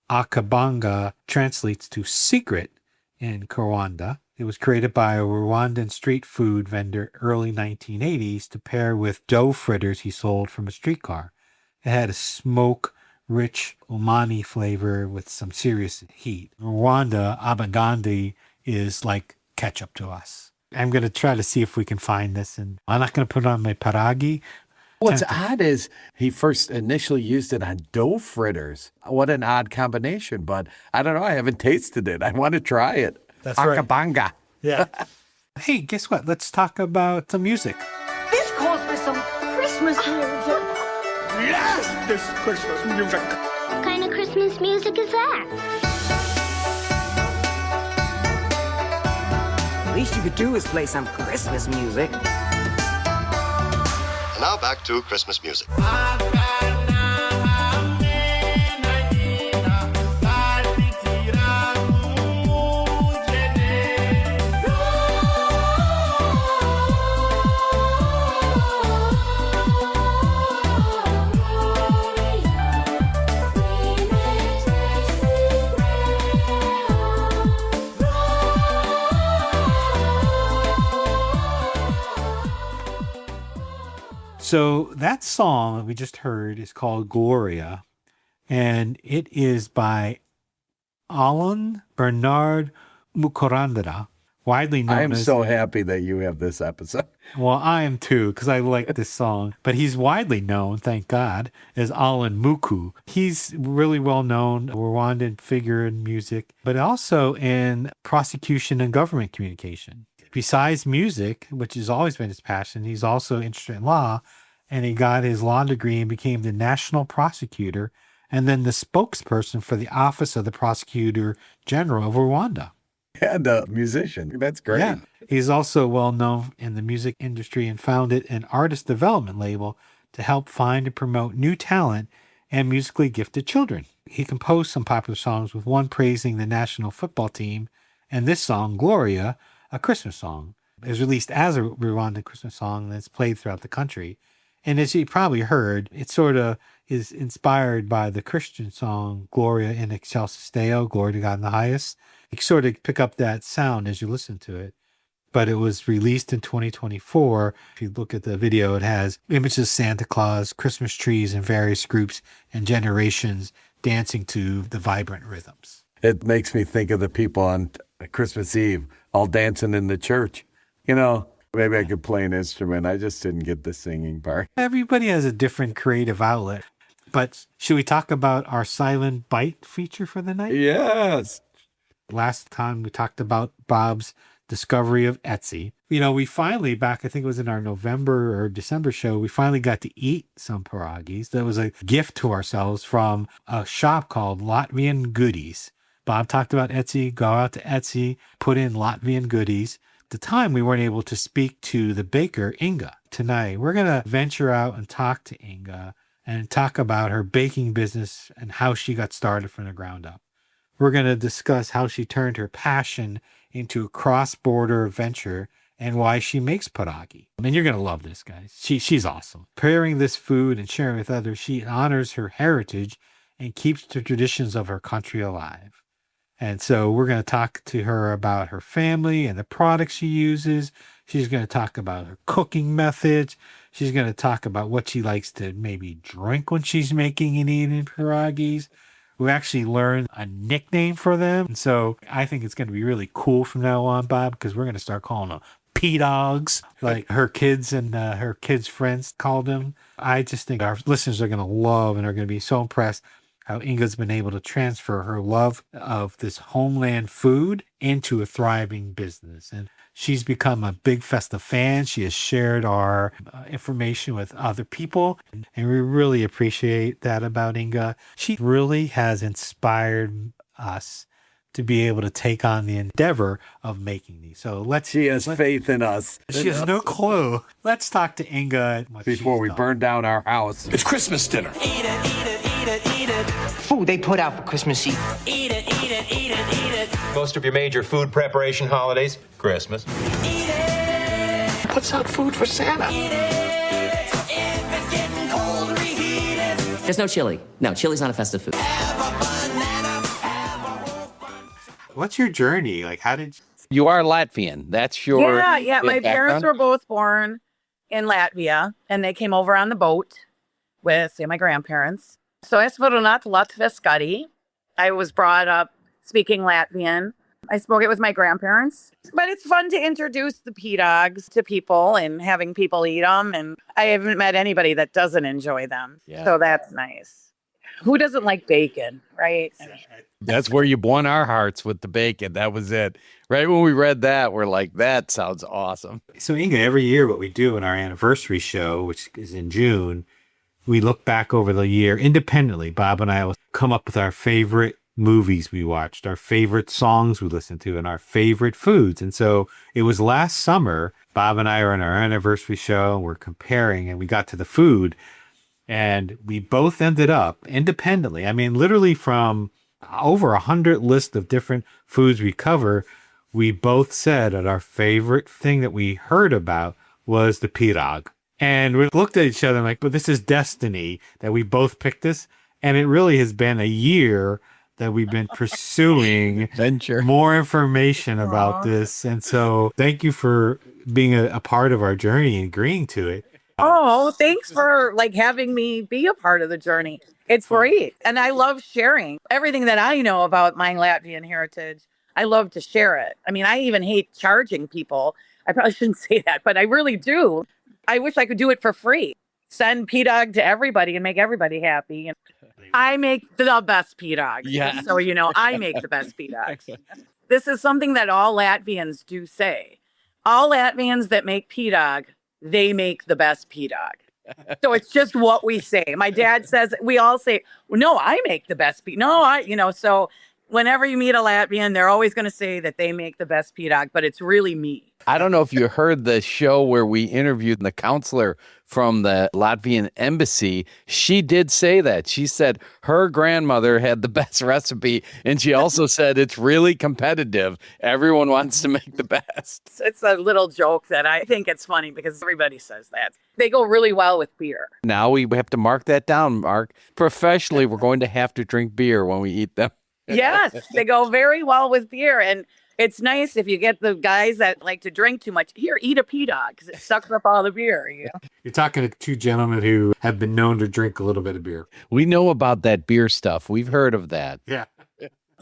Akabanga translates to secret in Rwanda. It was created by a Rwandan street food vendor early 1980s to pair with dough fritters he sold from a streetcar. It had a smoke-rich umami flavor with some serious heat. In Rwanda, abagandi is like ketchup to us. I'm going to try to see if we can find this, and I'm not going to put it on my paragi. What's odd is he first initially used it on dough fritters. What an odd combination, but I don't know. I haven't tasted it. I want to try it. That's right. Akabanga. Yeah. Hey, guess what? Let's talk about some music. This calls for some Christmas music. Yes, this Christmas music. What kind of Christmas music is that? The least you could do is play some Christmas music. Now back to Christmas music. So that song that we just heard is called Gloria, and it is by Alan Bernard Mukorandara, widely known I am as... so happy that you have this episode. Well, I am too, because I like this song. But he's widely known, thank God, as Alan Muku. He's really well known, Rwandan figure in music, but also in prosecution and government communication. Besides music, which has always been his passion, he's also interested in law, and he got his law degree and became the national prosecutor and then the spokesperson for the Office of the Prosecutor General of Rwanda. And a musician. That's great. Yeah. He's also well known in the music industry and founded an artist development label to help find and promote new talent and musically gifted children. He composed some popular songs, with one praising the national football team, and this song, Gloria, a Christmas song. It was released as a Rwandan Christmas song that's played throughout the country. And as you probably heard, it sort of is inspired by the Christian song Gloria in Excelsis Deo, Glory to God in the highest. You sort of pick up that sound as you listen to it. But it was released in 2024. If you look at the video, it has images of Santa Claus, Christmas trees, and various groups and generations dancing to the vibrant rhythms. It makes me think of the people on Christmas Eve all dancing in the church. You know, maybe I could play an instrument. I just didn't get the singing part. Everybody has a different creative outlet. But should we talk about our silent bite feature for the night? Yes. Last time we talked about Bob's discovery of Etsy. You know, we finally, back, I think it was in our November or December show, we finally got to eat some pierogies. That was a gift to ourselves from a shop called Latvian Goodies. Bob talked about Etsy. Go out to Etsy, put in Latvian Goodies. At the time, we weren't able to speak to the baker, Inga. Tonight, we're going to venture out and talk to Inga and talk about her baking business and how she got started from the ground up. We're going to discuss how she turned her passion into a cross-border venture and why she makes pierogi. And you're going to love this, guys. She's awesome. Preparing this food and sharing with others, she honors her heritage and keeps the traditions of her country alive. And so we're going to talk to her about her family and the products she uses. She's going to talk about her cooking methods. She's going to talk about what she likes to maybe drink when she's making and eating pierogies. We actually learned a nickname for them. And so I think it's going to be really cool from now on, Bob, because we're going to start calling them P-Dogs, like her kids and her kids' friends called them. I just think our listeners are going to love and are going to be so impressed how Inga's been able to transfer her love of this homeland food into a thriving business. And she's become a big Festive fan. She has shared our information with other people, and we really appreciate that about Inga. She really has inspired us to be able to take on the endeavor of making these. So She has faith in us. She has no clue. Let's talk to Inga before we burn down our house. It's Christmas dinner. Eat it, eat it, eat it, eat it. Food they put out for Christmas Eve. Eat it, eat it, eat it, eat it. Most of your major food preparation holidays, Christmas. Eat it. Puts out food for Santa. Eat it. If it's getting cold, reheat it. There's no chili. No, chili's not a festive food. What's your journey? Like, how did you are Latvian? That's your yeah. My parents were both born in Latvia, and they came over on the boat with my grandparents. So I spoke not Latvijas Skadi. I was brought up speaking Latvian. I spoke it with my grandparents. But it's fun to introduce the P-Dogs to people and having people eat them. And I haven't met anybody that doesn't enjoy them. Yeah. So that's nice. Who doesn't like bacon, right? That's where you won our hearts with the bacon. That was it. Right when we read that, we're like, that sounds awesome. So Inga, every year what we do in our anniversary show, which is in June, we look back over the year independently. Bob and I will come up with our favorite movies we watched, our favorite songs we listened to, and our favorite foods. And so it was last summer, Bob and I are on our anniversary show, and we're comparing, and we got to the food, and we both ended up independently. I mean, literally from over 100 lists of different foods we cover, we both said that our favorite thing that we heard about was the pirag. And we looked at each other like, but this is destiny that we both picked this. And it really has been a year that we've been pursuing more information about this. And so thank you for being a part of our journey and agreeing to it. Oh, thanks for having me be a part of the journey. It's great. And I love sharing everything that I know about my Latvian heritage. I love to share it. I mean, I even hate charging people. I probably shouldn't say that, but I really do. I wish I could do it for free. Send pirag to everybody and make everybody happy. And I make the best pirag. Yeah. So, I make the best pirag. This is something that all Latvians do say. All Latvians that make pirag, they make the best pirag. So it's just what we say. My dad says, we all say, well, no, I make the best pirag. No, so whenever you meet a Latvian, they're always going to say that they make the best pirag, but it's really me. I don't know if you heard the show where we interviewed the counselor from the Latvian embassy. She did say that. She said her grandmother had the best recipe, and she also said it's really competitive. Everyone wants to make the best. It's a little joke that I think it's funny because everybody says that. They go really well with beer. Now we have to mark that down, Mark. Professionally, we're going to have to drink beer when we eat them. Yes, they go very well with beer. And it's nice if you get the guys that like to drink too much. Here, eat a pirag because it sucks up all the beer. You're talking to two gentlemen who have been known to drink a little bit of beer. We know about that beer stuff. We've heard of that. Yeah.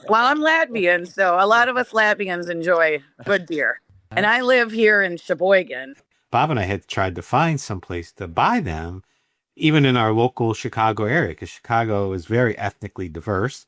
Well, I'm Latvian, so a lot of us Latvians enjoy good beer. And I live here in Sheboygan. Bob and I had tried to find someplace to buy them, even in our local Chicago area, because Chicago is very ethnically diverse.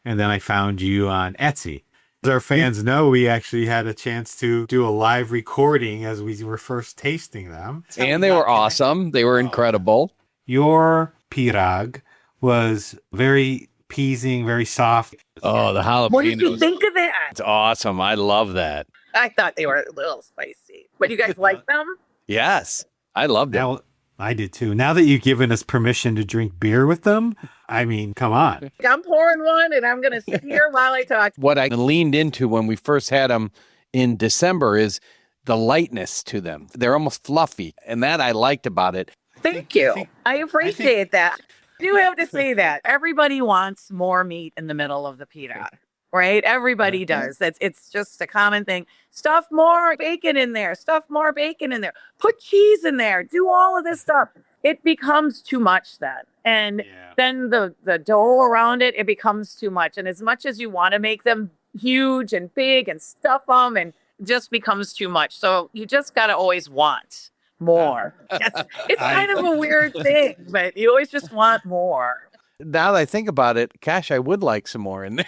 And then I found you on Etsy. As our fans know, we actually had a chance to do a live recording as we were first tasting them. And they were awesome. They were incredible. Your pirag was very pleasing, very soft. Oh, the jalapenos. What did you think of that? It's awesome. I love that. I thought they were a little spicy. But you guys like them? Yes, I loved it. Now, I did too. Now that you've given us permission to drink beer with them, I mean, come on. I'm pouring one and I'm going to sit here while I talk. What I leaned into when we first had them in December is the lightness to them. They're almost fluffy, and that I liked about it. Thank you. I appreciate that. I do have to say that. Everybody wants more meat in the middle of the pirag, right? Everybody does. It's just a common thing. Stuff more bacon in there. Stuff more bacon in there. Put cheese in there. Do all of this stuff. It becomes too much then. And then the dough around it, it becomes too much. And as much as you want to make them huge and big and stuff them, and it just becomes too much. So you just got to always want more. It's kind of a weird thing, but you always just want more. Now that I think about it, gosh, I would like some more in there.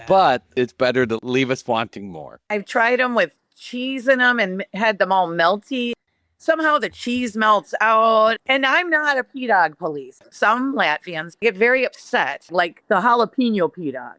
But it's better to leave us wanting more. I've tried them with cheese in them and had them all melty. Somehow the cheese melts out. And I'm not a pirag police. Some Latvians get very upset, like the jalapeno pirag.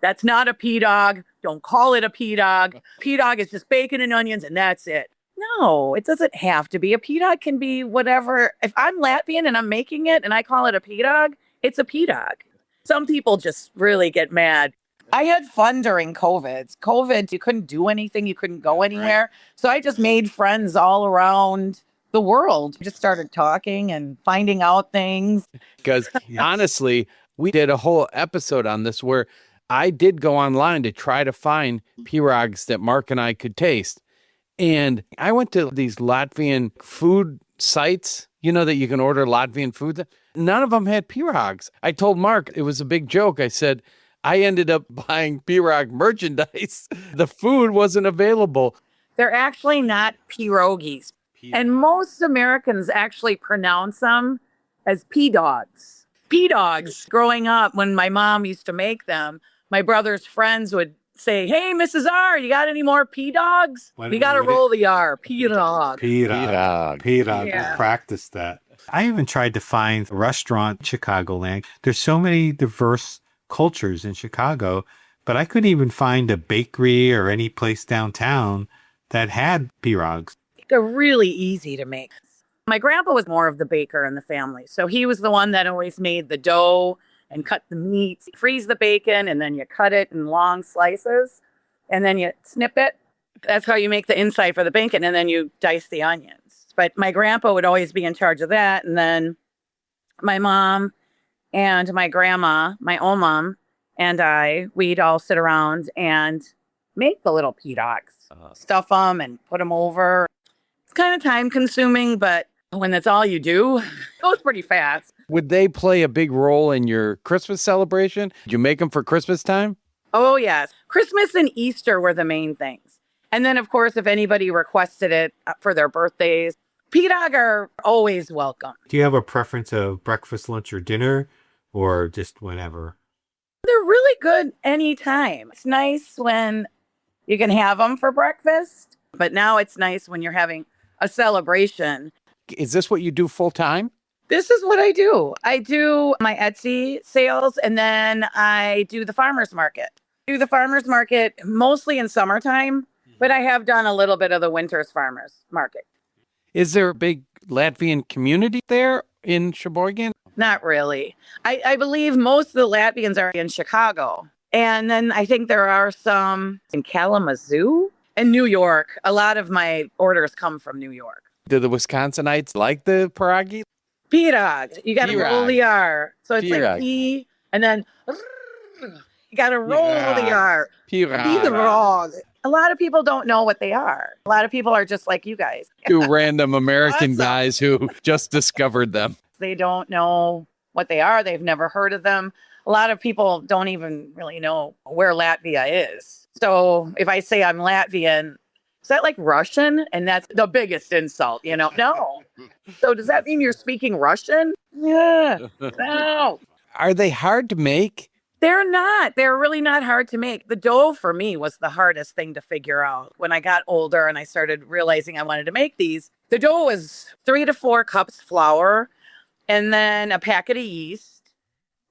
That's not a pirag. Don't call it a pirag. Pirag is just bacon and onions and that's it. No, it doesn't have to be. A pirag can be whatever. If I'm Latvian and I'm making it and I call it a pirag, it's a pirag. Some people just really get mad. I had fun during COVID, you couldn't do anything. You couldn't go anywhere. Right. So I just made friends all around the world. Just started talking and finding out things. Because honestly, we did a whole episode on this where I did go online to try to find pirags that Mark and I could taste. And I went to these Latvian food sites, that you can order Latvian food. None of them had pirags. I told Mark, it was a big joke. I said, I ended up buying pirag merchandise. The food wasn't available. They're actually not pierogies. And most Americans actually pronounce them as P-dogs. P-dogs. Growing up, when my mom used to make them, my brother's friends would say, hey, Mrs. R, you got any more P-dogs? You got to roll the R. P-dog. P-dog. Yeah. Practice that. I even tried to find a restaurant in Chicagoland. There's so many diverse cultures in Chicago, but I couldn't even find a bakery or any place downtown that had pirogs. They're really easy to make. My grandpa was more of the baker in the family. So he was the one that always made the dough and cut the meat, freeze the bacon, and then you cut it in long slices, and then you snip it. That's how you make the inside for the bacon, and then you dice the onions. But my grandpa would always be in charge of that, and then my mom and my grandma, my own mom, and we'd all sit around and make the little pirogs, stuff them and put them over. It's kind of time consuming, but when that's all you do, it goes pretty fast. Would they play a big role in your Christmas celebration? Did you make them for Christmas time? Oh, yes. Christmas and Easter were the main things. And then, of course, if anybody requested it for their birthdays, pirog are always welcome. Do you have a preference of breakfast, lunch, or dinner, or just whenever? They're really good anytime. It's nice when you can have them for breakfast, but now it's nice when you're having a celebration. Is this what you do full time? This is what I do. I do my Etsy sales, and then I do the farmer's market. Do the farmer's market mostly in summertime, but I have done a little bit of the winter's farmer's market. Is there a big Latvian community there in Sheboygan? Not really. I believe most of the Latvians are in Chicago. And then I think there are some in Kalamazoo and New York. A lot of my orders come from New York. Do the Wisconsinites like the pierogi? Pirog. You got to roll the R. So it's Pirog. like P, and then you got to roll the R. Pirog. A lot of people don't know what they are. A lot of people are just like you guys. Two random American guys who just discovered them. They don't know what they are. They've never heard of them. A lot of people don't even really know where Latvia is. So if I say I'm Latvian, is that like Russian? And that's the biggest insult, you know? No. So does that mean you're speaking Russian? Yeah. No. Are they hard to make? They're not. They're really not hard to make. The dough for me was the hardest thing to figure out. When I got older and I started realizing I wanted to make these, the dough was 3 to 4 cups flour, and then a packet of yeast,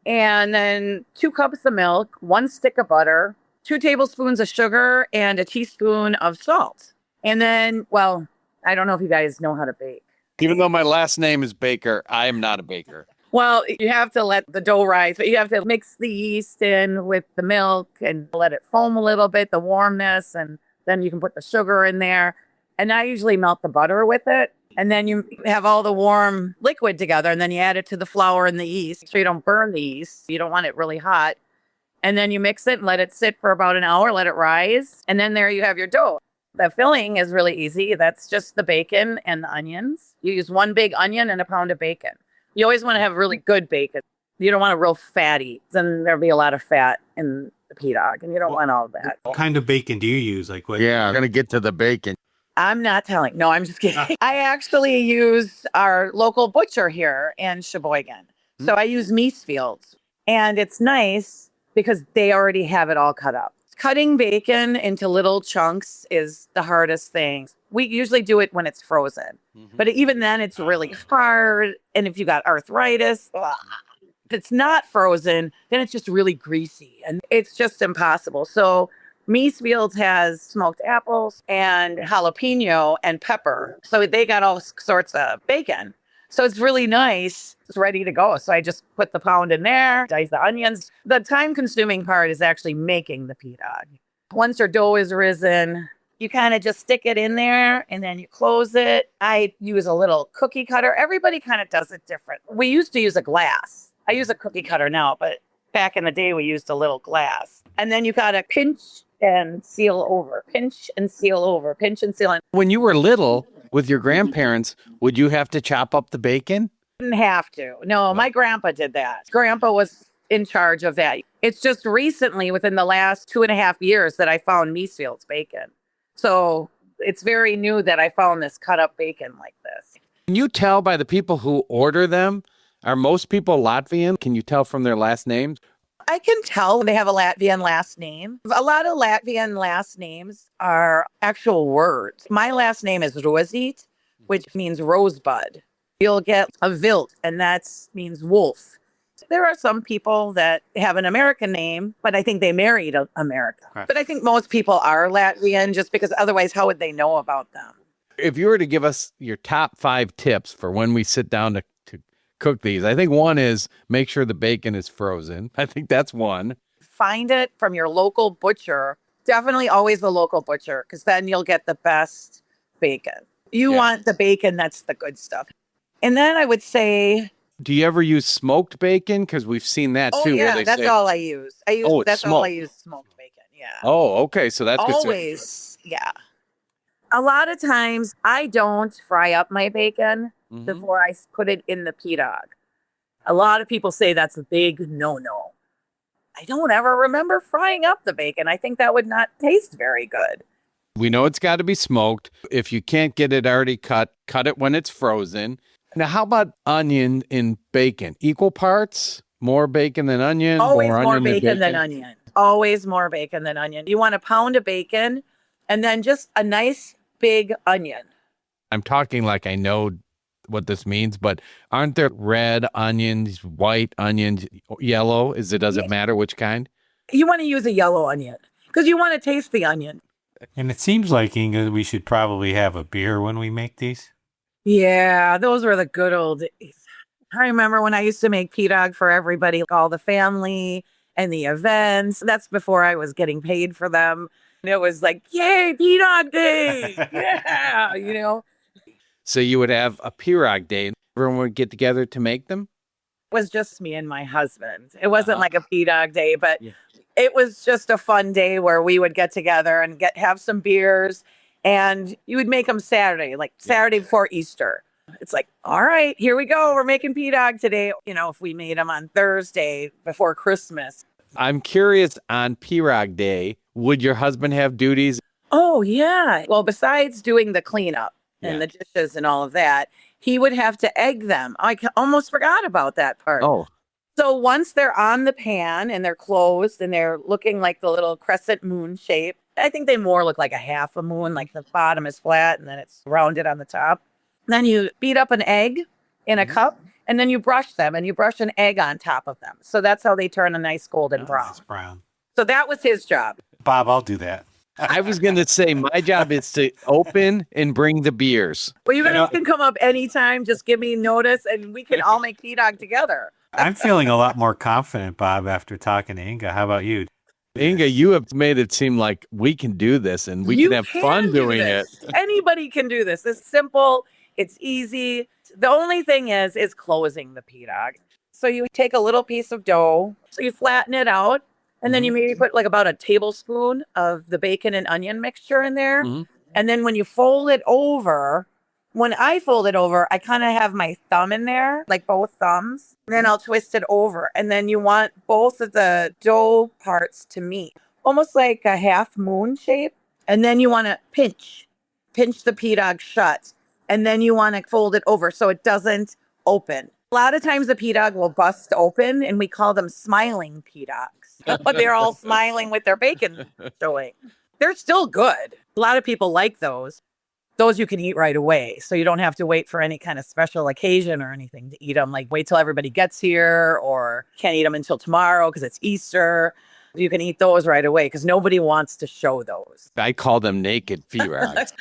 and then 2 cups of milk, 1 stick of butter, 2 tablespoons of sugar, and a teaspoon of salt. And then, well, I don't know if you guys know how to bake. Even though my last name is Baker, I am not a baker. Well, you have to let the dough rise, but you have to mix the yeast in with the milk and let it foam a little bit, the warmness, and then you can put the sugar in there. And I usually melt the butter with it. And then you have all the warm liquid together, and then you add it to the flour and the yeast so you don't burn the yeast. You don't want it really hot. And then you mix it and let it sit for about an hour, let it rise. And then there you have your dough. The filling is really easy. That's just the bacon and the onions. You use 1 big onion and a pound of bacon. You always want to have really good bacon. You don't want a real fatty. Then there'll be a lot of fat in the pirog, and you don't want all of that. What kind of bacon do you use? Like what? Yeah, I'm going to get to the bacon. I'm not telling. No, I'm just kidding. I actually use our local butcher here in Sheboygan. So I use Meesfields, and it's nice because they already have it all cut up. Cutting bacon into little chunks is the hardest thing. We usually do it when it's frozen, but even then it's really hard. And if you got arthritis, if it's not frozen, then it's just really greasy and it's just impossible. So Meesfields has smoked apples and jalapeno and pepper. So they got all sorts of bacon. So it's really nice. It's ready to go. So I just put the pound in there, dice the onions. The time-consuming part is actually making the pirog. Once your dough is risen, you kind of just stick it in there and then you close it. I use a little cookie cutter. Everybody kind of does it different. We used to use a glass. I use a cookie cutter now, but back in the day we used a little glass. And then you got to pinch and seal over, pinch and seal over, pinch and seal. When you were little with your grandparents, would you have to chop up the bacon? Didn't have to. No, my grandpa did that. Grandpa was in charge of that. It's just recently, within the last 2.5 years, that I found Meesfield's bacon. So it's very new that I found this cut up bacon like this. Can you tell by the people who order them? Are most people Latvian? Can you tell from their last names? I can tell they have a Latvian last name. A lot of Latvian last names are actual words. My last name is Rozīt, which means rosebud. You'll get a Vilt, and that means wolf. There are some people that have an American name, but I think they married America. Right. But I think most people are Latvian just because otherwise how would they know about them? If you were to give us your top 5 tips for when we sit down to cook these, I think one is make sure the bacon is frozen. I think that's one. Find it from your local butcher. Definitely always the local butcher because then you'll get the best bacon. You want the bacon that's the good stuff. And then I would say... Do you ever use smoked bacon? Because we've seen that too. Yeah, that's all I use. That's all I use, smoked bacon. Yeah. Oh, okay. So that's always, good. Yeah. A lot of times I don't fry up my bacon before I put it in the pirag. A lot of people say that's a big no-no. I don't ever remember frying up the bacon. I think that would not taste very good. We know it's got to be smoked. If you can't get it already cut it when it's frozen. Now, how about onion in bacon? Equal parts? More bacon than onion? Always more bacon than onion. Always more bacon than onion. You want a pound of bacon and then just a nice big onion. I'm talking like I know what this means, but aren't there red onions, white onions, yellow? Does it matter which kind? You want to use a yellow onion because you want to taste the onion. And it seems like, Inga, we should probably have a beer when we make these. Yeah, those were the good old days. I remember when I used to make pirag for everybody, all the family and the events. That's before I was getting paid for them. And it was like, yay, pirag day. Yeah, you know. So you would have a pirag day. Everyone would get together to make them? It was just me and my husband. It wasn't like a pirag day, but it was just a fun day where we would get together and have some beers. And you would make them Saturday, like Saturday before Easter. It's like, all right, here we go. We're making pirag today. You know, if we made them on Thursday before Christmas. I'm curious, on pirag day, would your husband have duties? Oh, yeah. Well, besides doing the cleanup and the dishes and all of that, he would have to egg them. I almost forgot about that part. Oh. So once they're on the pan and they're closed and they're looking like the little crescent moon shape, I think they more look like a half a moon, like the bottom is flat and then it's rounded on the top. Then you beat up an egg in a cup and then you brush them and you brush an egg on top of them. So that's how they turn a nice golden brown. Nice brown. So that was his job. Bob, I'll do that. I was going to say my job is to open and bring the beers. Well, you guys can come up anytime. Just give me notice and we can all make pirag together. I'm feeling a lot more confident, Bob, after talking to Inga. How about you? Inga, you have made it seem like we can do this and we can have fun doing it. Anybody can do this. It's simple. It's easy. The only thing is closing the pirag. So you take a little piece of dough, so you flatten it out, and then you maybe put like about a tablespoon of the bacon and onion mixture in there. And then when you fold it over, when I fold it over, I kind of have my thumb in there, like both thumbs. And then I'll twist it over. And then you want both of the dough parts to meet, almost like a half moon shape. And then you want to pinch the pirag shut. And then you want to fold it over so it doesn't open. A lot of times the pirag will bust open and we call them smiling pirags. But they're all smiling with their bacon showing. They're still good. A lot of people like those. Those you can eat right away. So you don't have to wait for any kind of special occasion or anything to eat them. Like wait till everybody gets here or can't eat them until tomorrow because it's Easter. You can eat those right away because nobody wants to show those. I call them naked pirags.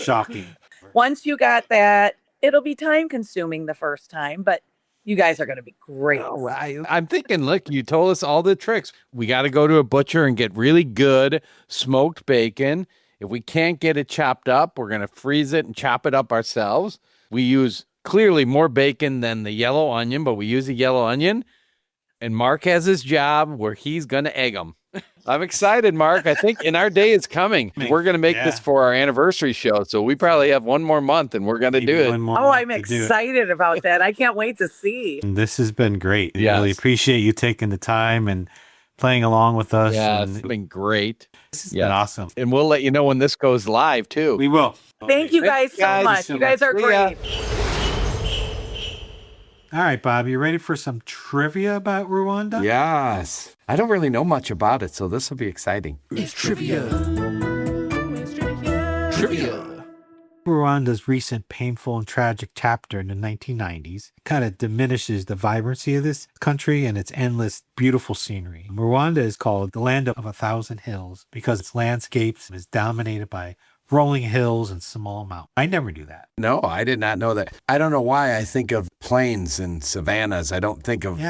Shocking. Once you got that, it'll be time consuming the first time, but you guys are going to be great. Oh, I'm thinking, look, you told us all the tricks. We got to go to a butcher and get really good smoked bacon. If we can't get it chopped up, we're going to freeze it and chop it up ourselves. We use clearly more bacon than the yellow onion, but we use a yellow onion. And Mark has his job where he's going to egg them. I'm excited, Mark. I think our day is coming. We're going to make this for our anniversary show. So we probably have one more month and we're going to do it. Oh, I'm excited about that. I can't wait to see. This has been great. Yes. Really appreciate you taking the time and playing along with us. Yeah, it's been great. This has been awesome. And we'll let you know when this goes live, too. We will. Thank you guys so much. You guys are great. All right, Bob, you ready for some trivia about Rwanda? Yes. I don't really know much about it, so this will be exciting. It's trivia. Trivia. Rwanda's recent painful and tragic chapter in the 1990s kind of diminishes the vibrancy of this country and its endless beautiful scenery. Rwanda is called the land of 1,000 hills because its landscapes is dominated by rolling hills and small mountains. I never knew that. No, I did not know that. I don't know why I think of plains and savannas. I don't think of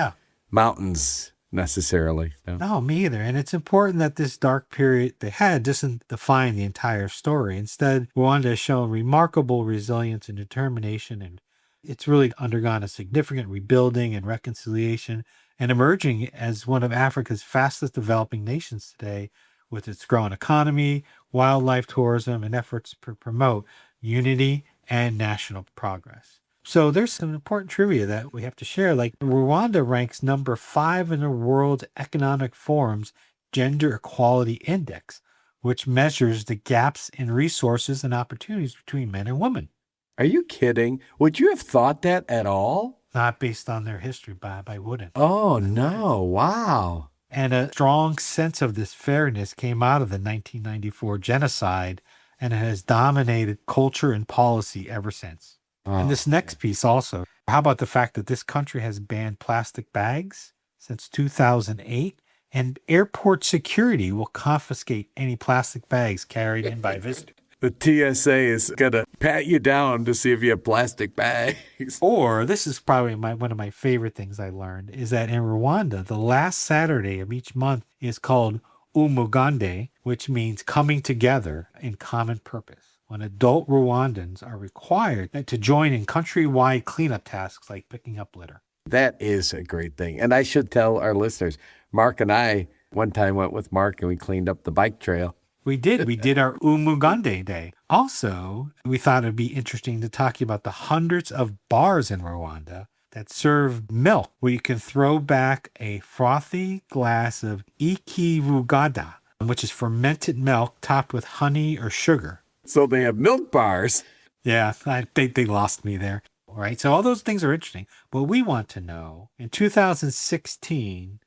mountains necessarily. No, me either. And it's important that this dark period they had doesn't define the entire story. Instead, Rwanda has shown remarkable resilience and determination, and it's really undergone a significant rebuilding and reconciliation and emerging as one of Africa's fastest developing nations today with its growing economy, wildlife tourism, and efforts to promote unity and national progress. So there's some important trivia that we have to share. Like Rwanda ranks number 5 in the World Economic Forum's Gender Equality Index, which measures the gaps in resources and opportunities between men and women. Are you kidding? Would you have thought that at all? Not based on their history, Bob. I wouldn't. Oh, no. Wow. And a strong sense of this fairness came out of the 1994 genocide, and it has dominated culture and policy ever since. And this next piece also, how about the fact that this country has banned plastic bags since 2008, and airport security will confiscate any plastic bags carried in by visitors. The TSA is going to pat you down to see if you have plastic bags. Or, this is probably one of my favorite things I learned, is that in Rwanda, the last Saturday of each month is called Umugande, which means coming together in common purpose, when adult Rwandans are required to join in countrywide cleanup tasks like picking up litter. That is a great thing. And I should tell our listeners, Mark and I one time went with Mark and we cleaned up the bike trail. We did. We did our Umugande Day. Also, we thought it'd be interesting to talk about the hundreds of bars in Rwanda that serve milk, where you can throw back a frothy glass of ikirugada, which is fermented milk topped with honey or sugar. So they have milk bars. Yeah, they lost me there. All right, so all those things are interesting. But we want to know, in 2016,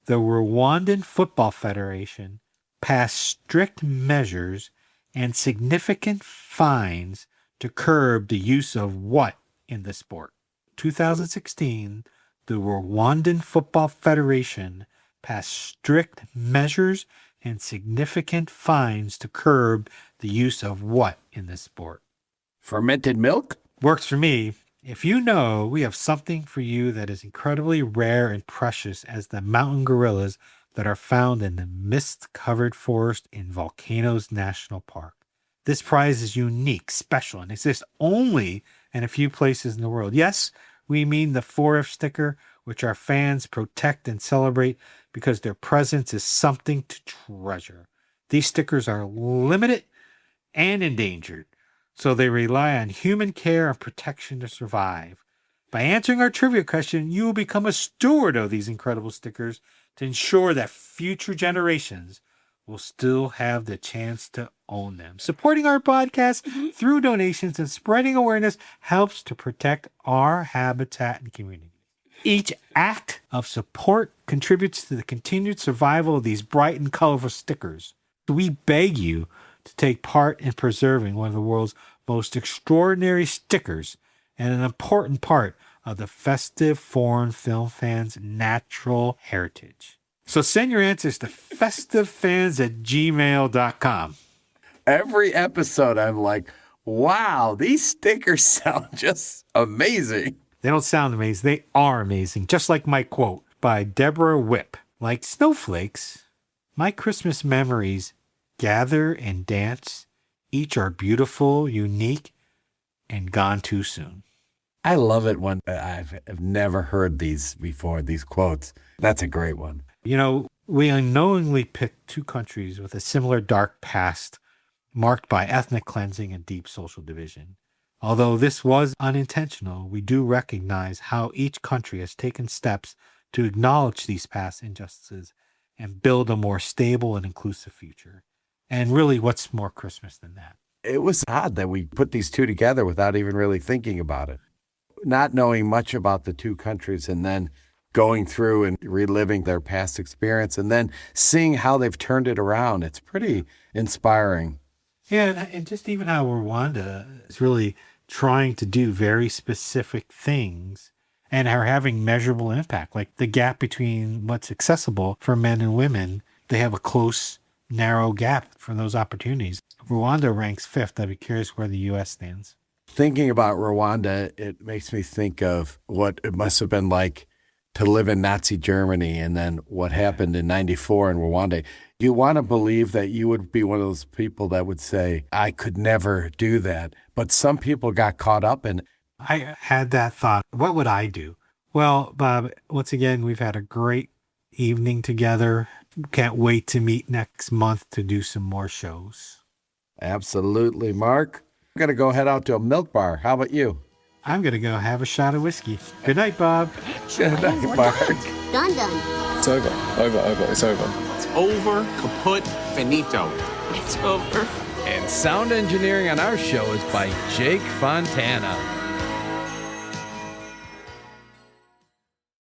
the Rwandan Football Federation passed strict measures and significant fines to curb the use of what in the sport? 2016, the Rwandan Football Federation passed strict measures and significant fines to curb the use of what in this sport? Fermented milk? Works for me. If you know, we have something for you that is incredibly rare and precious as the mountain gorillas that are found in the mist-covered forest in Volcanoes National Park. This prize is unique, special, and exists only in a few places in the world. Yes, we mean the 4F sticker, which our fans protect and celebrate because their presence is something to treasure. These stickers are limited and endangered, so they rely on human care and protection to survive. By answering our trivia question, you will become a steward of these incredible stickers to ensure that future generations will still have the chance to own them. Supporting our podcast through donations and spreading awareness helps to protect our habitat and community. Each act of support contributes to the continued survival of these bright and colorful stickers. We beg you to take part in preserving one of the world's most extraordinary stickers and an important part of the Festive Foreign Film Fans' natural heritage. So send your answers to festivefans@gmail.com. Every episode I'm like, wow, these stickers sound just amazing. They don't sound amazing. They are amazing. Just like my quote by Deborah Whipp. Like snowflakes, my Christmas memories gather and dance. Each are beautiful, unique, and gone too soon. I love it when I've never heard these before, these quotes. That's a great one. You know, we unknowingly picked two countries with a similar dark past marked by ethnic cleansing and deep social division. Although this was unintentional, we do recognize how each country has taken steps to acknowledge these past injustices and build a more stable and inclusive future. And really, what's more Christmas than that? It was odd that we put these two together without even really thinking about it. Not knowing much about the two countries and then going through and reliving their past experience and then seeing how they've turned it around. It's pretty inspiring. Yeah, and just even how Rwanda is really trying to do very specific things and are having measurable impact. Like the gap between what's accessible for men and women, they have a close, narrow gap for those opportunities. Rwanda ranks 5th. I'd be curious where the U.S. stands. Thinking about Rwanda, it makes me think of what it must have been like to live in Nazi Germany and then what happened in 94 in Rwanda. You want to believe that you would be one of those people that would say, I could never do that. But some people got caught up in it. I had that thought. What would I do? Well, Bob, once again, we've had a great evening together. Can't wait to meet next month to do some more shows. Absolutely, Mark. I'm going to go head out to a milk bar. How about you? I'm going to go have a shot of whiskey. Good night, Bob. Good night, Mark. Done. It's over. It's over. It's over. Kaput. Finito. It's over. And sound engineering on our show is by Jake Fontana.